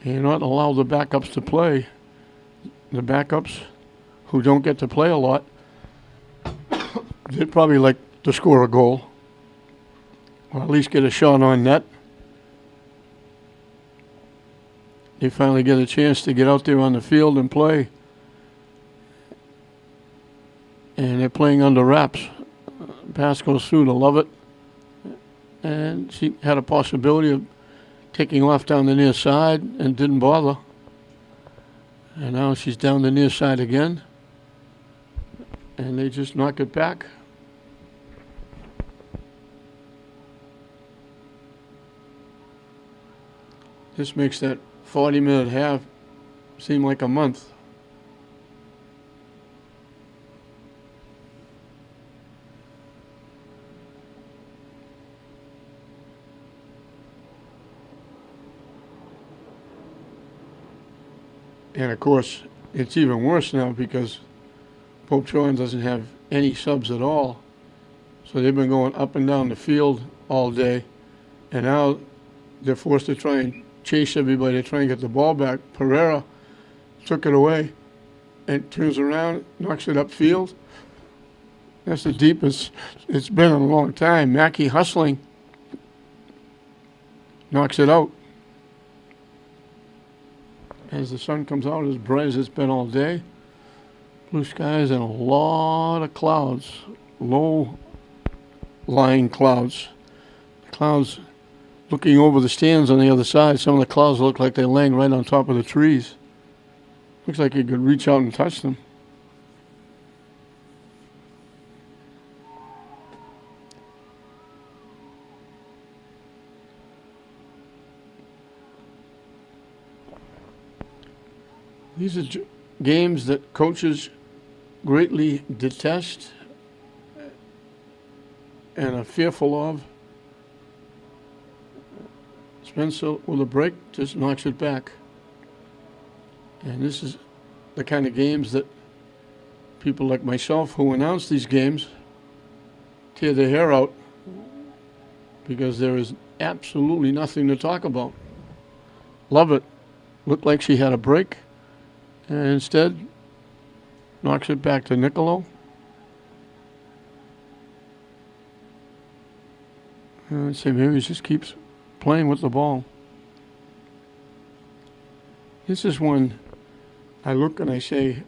and you're not allow the backups to play. The backups who don't get to play a lot, they'd probably like to score a goal or at least get a shot on net. They finally get a chance to get out there on the field and play. And they're playing under wraps. Pass goes through to Lovett. And she had a possibility of taking off down the near side and didn't bother. And now she's down the near side again. And they just knock it back. This makes that 40-minute half seem like a month. And of course, it's even worse now because Pope John doesn't have any subs at all. So they've been going up and down the field all day. And now they're forced to try and chase everybody to try and get the ball back. Pereira took it away and turns around, knocks it upfield. That's the deepest it's been in a long time. Mackey hustling, knocks it out. As the sun comes out, as bright as it's been all day, blue skies and a lot of clouds, low-lying clouds. Clouds looking over the stands on the other side. Some of the clouds look like they're laying right on top of the trees. Looks like you could reach out and touch them. These are games that coaches greatly detest and are fearful of. Spencer, with a break, just knocks it back. And this is the kind of games that people like myself who announce these games tear their hair out because there is absolutely nothing to talk about. Love it. Looked like she had a break. And instead, knocks it back to Niccolo. And St. Mary's just keeps playing with the ball. This is when I look and I say,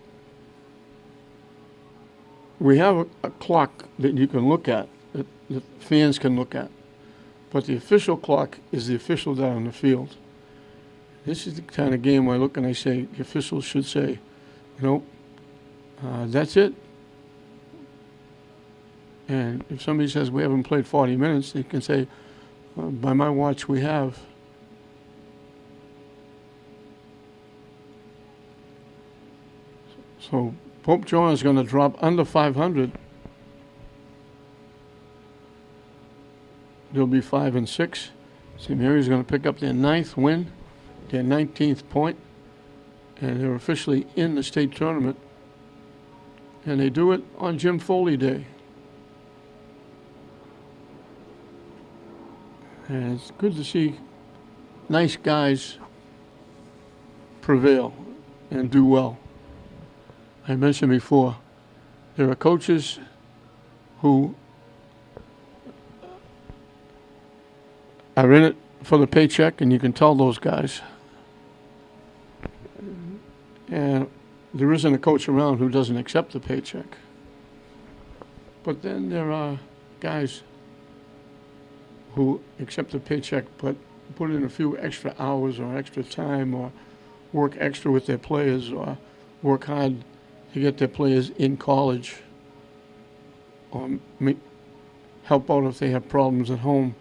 we have a clock that you can look at, that fans can look at. But the official clock is the official down on the field. This is the kind of game where I look and I say, the officials should say, that's it. And if somebody says we haven't played 40 minutes, they can say, by my watch, we have. So Pope John is going to drop under 500. They'll be 5-6. St. Mary's going to pick up their 9th win, their 19th point, and they're officially in the state tournament. And they do it on Jim Foley Day. And it's good to see nice guys prevail and do well. I mentioned before, there are coaches who are in it for the paycheck, and you can tell those guys. And there isn't a coach around who doesn't accept the paycheck. But then there are guys who accept the paycheck but put in a few extra hours or extra time or work extra with their players or work hard to get their players in college or help out if they have problems at home.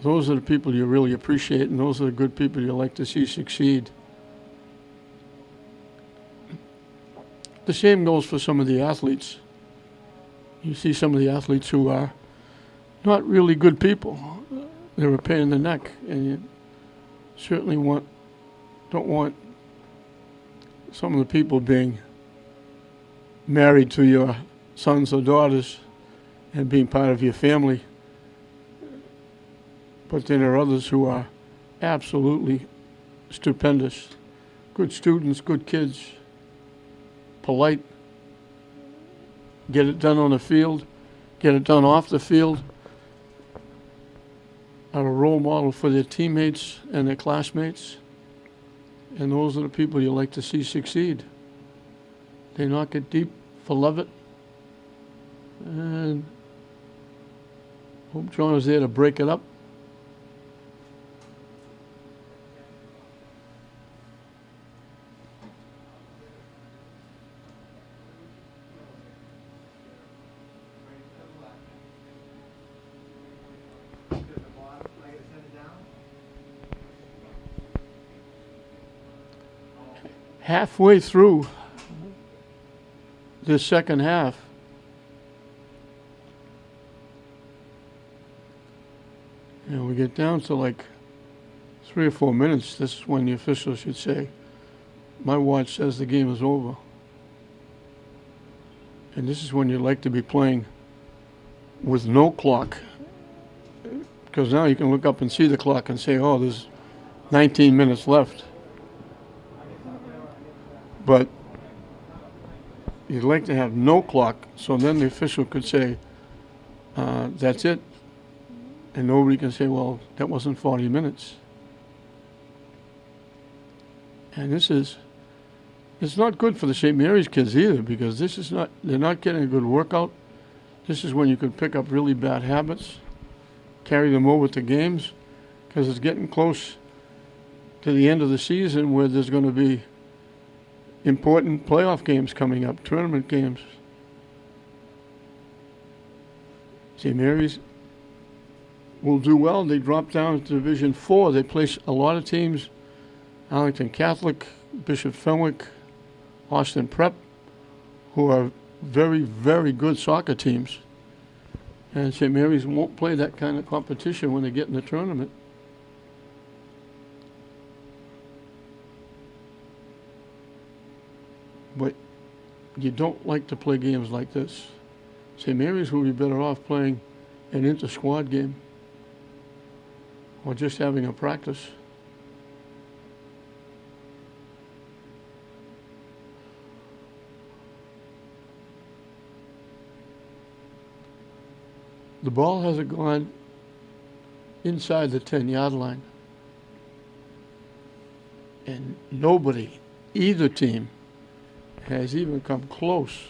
Those are the people you really appreciate, and those are the good people you like to see succeed. The same goes for some of the athletes. You see some of the athletes who are not really good people. They're a pain in the neck, and you certainly don't want some of the people being married to your sons or daughters and being part of your family. But then there are others who are absolutely stupendous. Good students, good kids, polite, get it done on the field, get it done off the field, are a role model for their teammates and their classmates. And those are the people you like to see succeed. They knock it deep for Levitt. And Hope John is there to break it up. Halfway through this second half, we get down to like 3 or 4 minutes. This is when the official should say, my watch says the game is over. And this is when you like to be playing with no clock, because now you can look up and see the clock and say, oh, there's 19 minutes left. But you'd like to have no clock, so then the official could say, that's it. And nobody can say, well, that wasn't 40 minutes. And it's not good for the St. Mary's kids either, because they're not getting a good workout. This is when you could pick up really bad habits, carry them over to games, because it's getting close to the end of the season where there's going to be important playoff games coming up, tournament games. St. Mary's will do well. They drop down to Division 4. They place a lot of teams, Arlington Catholic, Bishop Fenwick, Austin Prep, who are very, very good soccer teams. And St. Mary's won't play that kind of competition when they get in the tournament. But you don't like to play games like this. St. Mary's will be better off playing an inter-squad game or just having a practice. The ball hasn't gone inside the 10-yard line. And nobody, either team, has even come close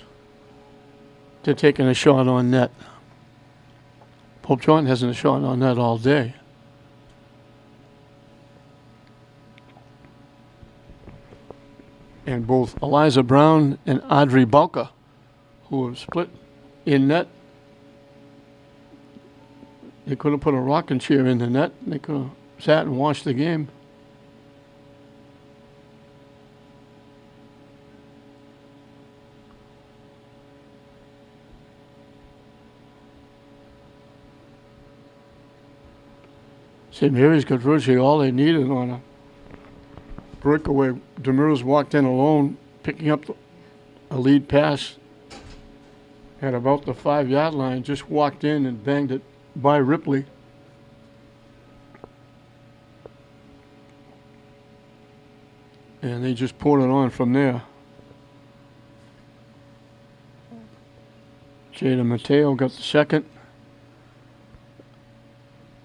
to taking a shot on net. Pope John hasn't a shot on net all day. And both Eliza Brown and Audrey Balka, who have split in net, they could have put a rocking chair in the net. They could have sat and watched the game. St. Mary's got virtually all they needed on a breakaway. Demers walked in alone, picking up a lead pass at about the 5-yard line, just walked in and banged it by Ripley. And they just poured it on from there. Jada Mateo got the second.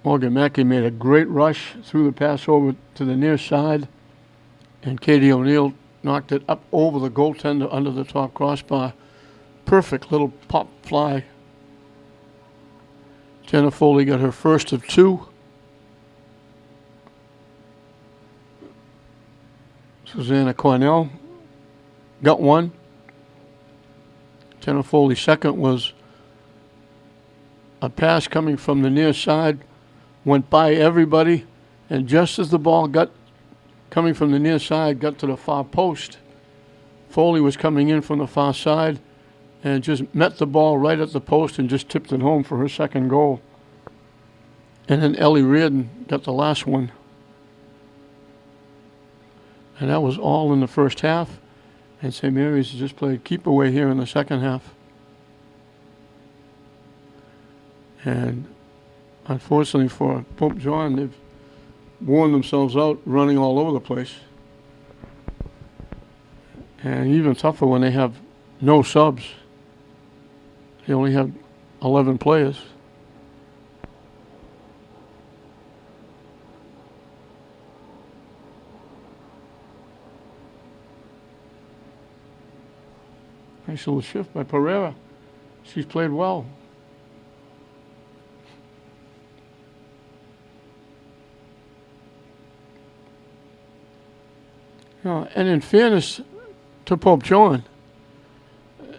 Morgan Mackey made a great rush, threw the pass over to the near side, and Katie O'Neill knocked it up over the goaltender under the top crossbar. Perfect little pop fly. Jenna Foley got her first of 2. Susanna Cornell got 1. Jenna Foley's second was a pass coming from the near side, went by everybody, and just as the ball coming from the near side got to the far post, Foley was coming in from the far side and just met the ball right at the post and just tipped it home for her second goal. And then Ellie Reardon got the last one. And that was all in the first half. And St. Mary's just played keep away here in the second half. And unfortunately for Pope John, they've worn themselves out running all over the place. And even tougher when they have no subs. They only have 11 players. Nice little shift by Pereira. She's played well. And in fairness to Pope John,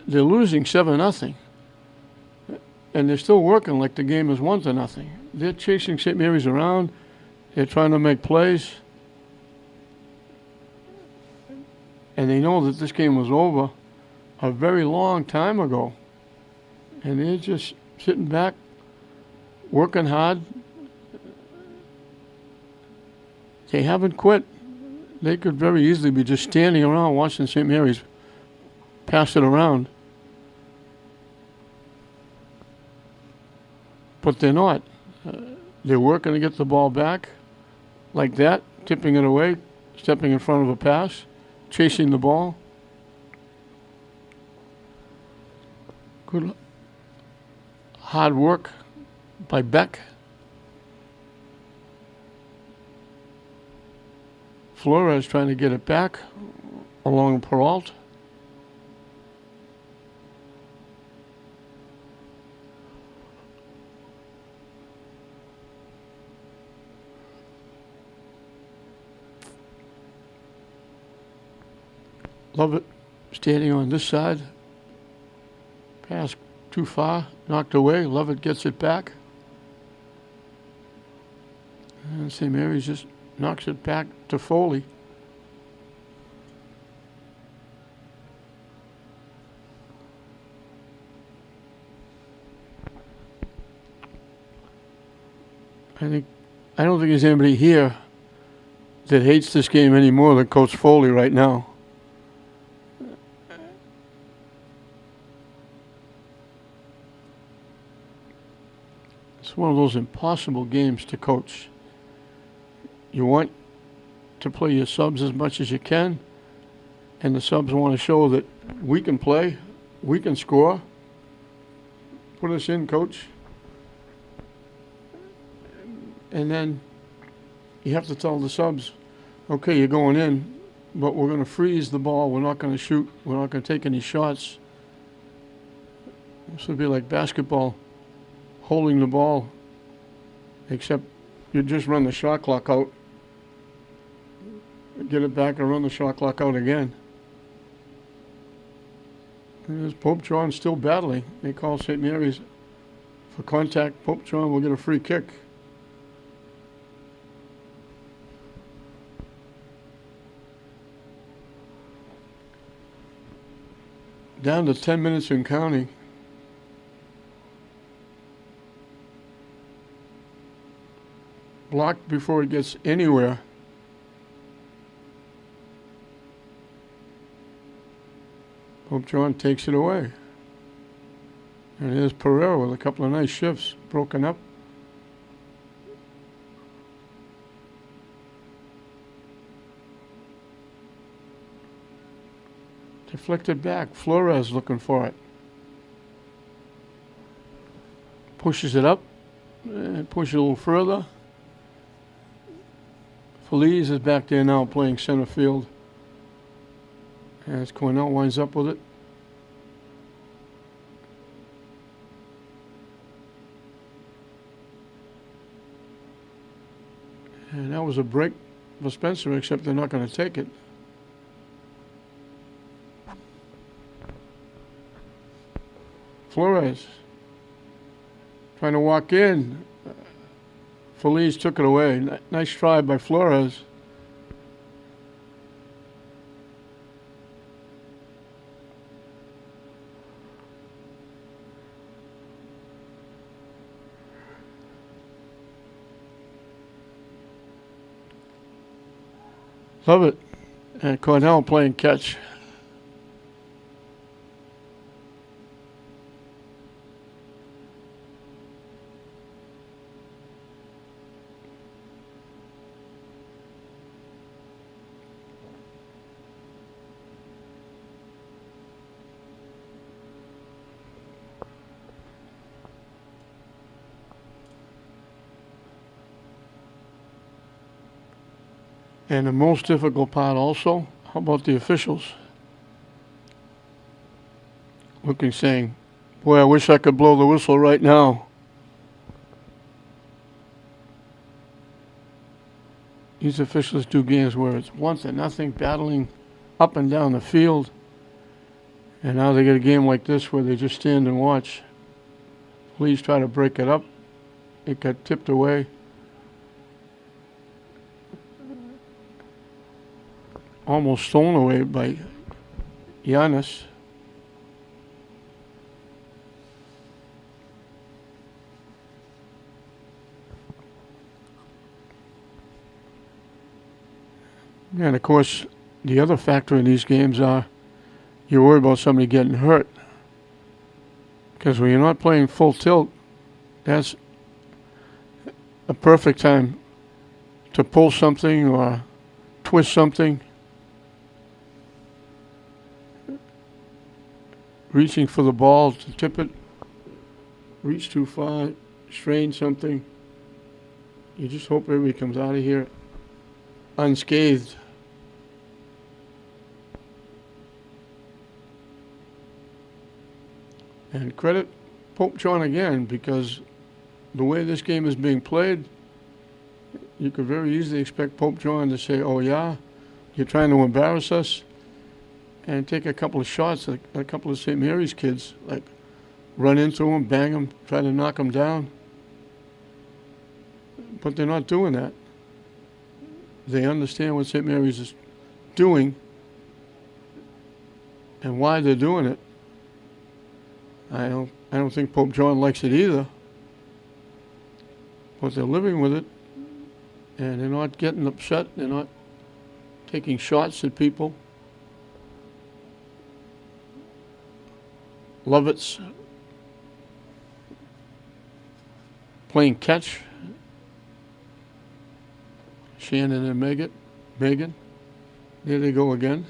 they're losing 7-0. And they're still working like the game is 1-0. They're chasing St. Mary's around. They're trying to make plays. And they know that this game was over a very long time ago. And they're just sitting back, working hard. They haven't quit. They could very easily be just standing around watching St. Mary's pass it around. But they're not. They're working to get the ball back like that, tipping it away, stepping in front of a pass, chasing the ball. Good hard work by Beck. Flores trying to get it back along Peralt. Lovett standing on this side. Pass too far, knocked away. Lovett gets it back. And St. Mary's just knocks it back to Foley. I don't think there's anybody here that hates this game any more than Coach Foley right now. It's one of those impossible games to coach. You want to play your subs as much as you can, and the subs want to show that we can play, we can score. Put us in, coach. And then you have to tell the subs, okay, you're going in, but we're going to freeze the ball. We're not going to shoot. We're not going to take any shots. This would be like basketball, holding the ball, except you just run the shot clock out, get it back and run the shot clock out again. And there's Pope John still battling. They call St. Mary's for contact. Pope John will get a free kick. Down to 10 minutes and counting. Blocked before it gets anywhere. Pope John takes it away. And here's Pereira with a couple of nice shifts, broken up. Deflected back. Flores looking for it. Pushes it up. And pushes it a little further. Feliz is back there now playing center field. As Cornell winds up with it. And that was a break for Spencer, except they're not going to take it. Flores trying to walk in. Feliz took it away. Nice try by Flores. Love it. And Cornell playing catch. And the most difficult part also, how about the officials? Looking, saying, boy, I wish I could blow the whistle right now. These officials do games where it's 1-0, battling up and down the field. And now they get a game like this where they just stand and watch. Please try to break it up. It got tipped away. Almost stolen away by Giannis. And of course, the other factor in these games are you worry about somebody getting hurt. Because when you're not playing full tilt, that's a perfect time to pull something or twist something. Reaching for the ball to tip it, reach too far, strain something. You just hope everybody comes out of here unscathed. And credit Pope John again, because the way this game is being played, you could very easily expect Pope John to say, oh yeah, you're trying to embarrass us, and take a couple of shots at a couple of St. Mary's kids, like run into them, bang them, try to knock them down. But they're not doing that. They understand what St. Mary's is doing and why they're doing it. I don't think Pope John likes it either, but they're living with it, and they're not getting upset. They're not taking shots at people. Lovett's playing catch. Shannon and Megan. There they go again.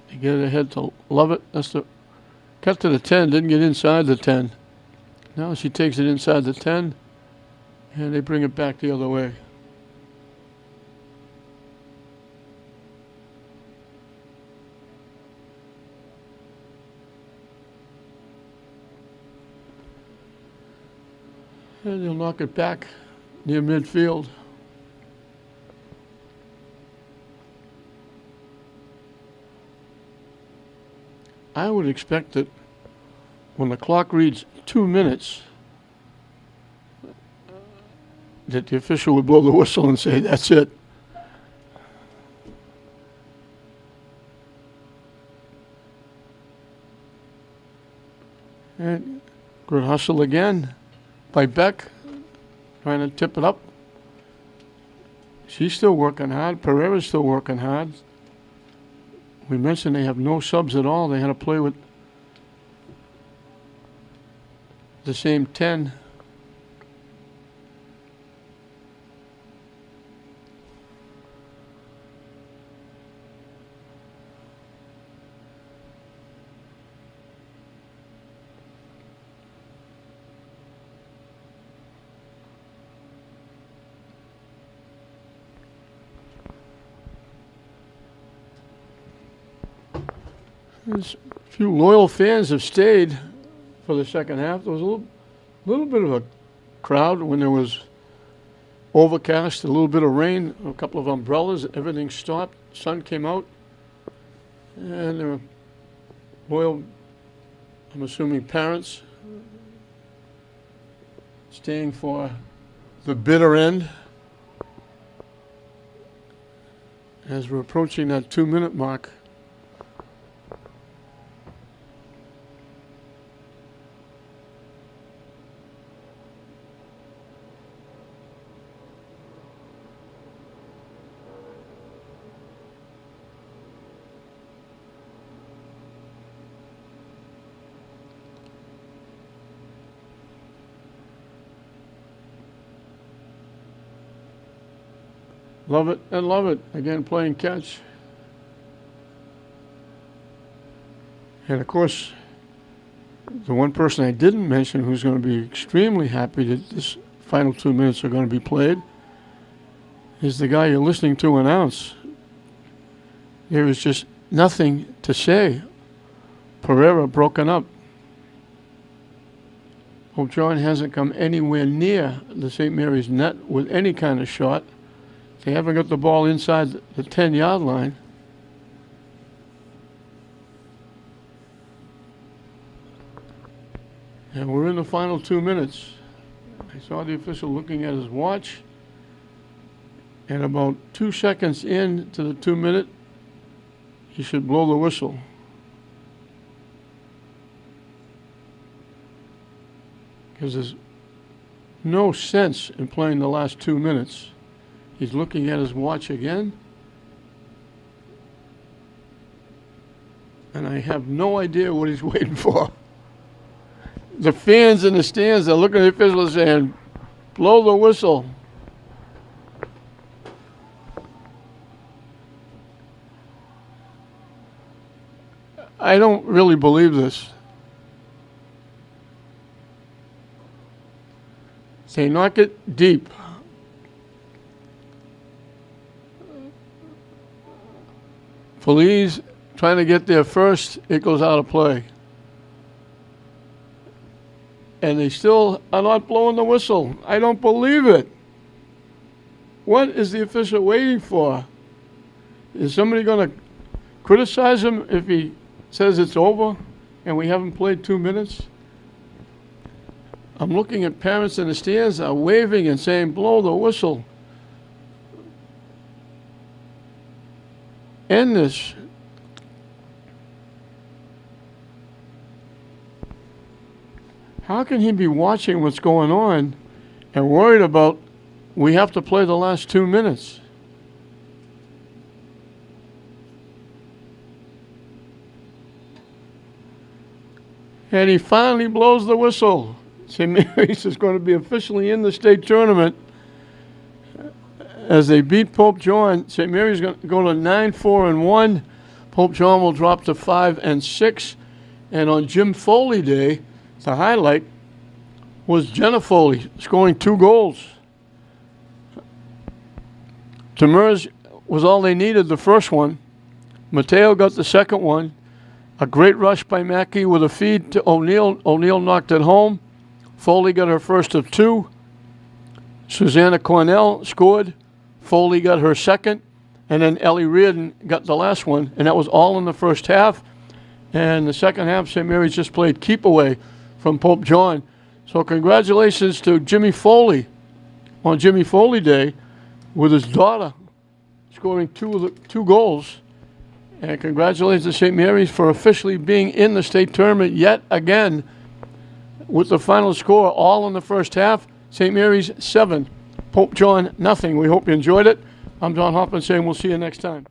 They get it ahead to Lovett. That's the cut to the 10. Didn't get inside the 10. Now she takes it inside the 10, and they bring it back the other way. And they'll knock it back near midfield. I would expect that when the clock reads 2 minutes, that the official would blow the whistle and say, that's it. And good hustle again by Beck, trying to tip it up. She's still working hard. Pereira's still working hard. We mentioned they have no subs at all. They had to play with the same 10. There's a few loyal fans have stayed for the second half. There was a little bit of a crowd when there was overcast, a little bit of rain, a couple of umbrellas, everything stopped. Sun came out, and there were loyal, I'm assuming, parents staying for the bitter end. As we're approaching that 2-minute mark, love it and love it. Again, playing catch. And of course, the one person I didn't mention who's going to be extremely happy that this final 2 minutes are going to be played is the guy you're listening to announce. There is just nothing to say. Pereira broken up. Pope John hasn't come anywhere near the St. Mary's net with any kind of shot. They haven't got the ball inside the 10-yard line. And we're in the final 2 minutes. I saw the official looking at his watch. And about 2 seconds into the 2 minute, he should blow the whistle. Because there's no sense in playing the last 2 minutes. He's looking at his watch again. and I have no idea what he's waiting for. The fans in the stands are looking at the officials saying, blow the whistle. I don't really believe this. They knock it deep. Feliz trying to get there first, it goes out of play. And they still are not blowing the whistle. I don't believe it. What is the official waiting for? Is somebody going to criticize him if he says it's over and we haven't played 2 minutes? I'm looking at parents in the stands are waving and saying, blow the whistle. End this. How can he be watching what's going on and worried about we have to play the last 2 minutes? And he finally blows the whistle. St. Mary's is going to be officially in the state tournament as they beat Pope John. St. Mary's is going to go to 9-4-1. Pope John will drop to 5-6. And on Jim Foley Day, the highlight was Jenna Foley scoring 2 goals. Demers was all they needed, the first one. Mateo got the second one. A great rush by Mackey with a feed to O'Neill. O'Neill knocked it home. Foley got her first of 2. Susanna Cornell scored. Foley got her second. And then Ellie Reardon got the last one. And that was all in the first half. And the second half, St. Mary's just played keep away from Pope John. So congratulations to Jimmy Foley on Jimmy Foley Day with his daughter scoring 2 goals. And congratulations to St. Mary's for officially being in the state tournament yet again with the final score all in the first half. St. Mary's 7, Pope John nothing. We hope you enjoyed it. I'm John Hoffman saying we'll see you next time.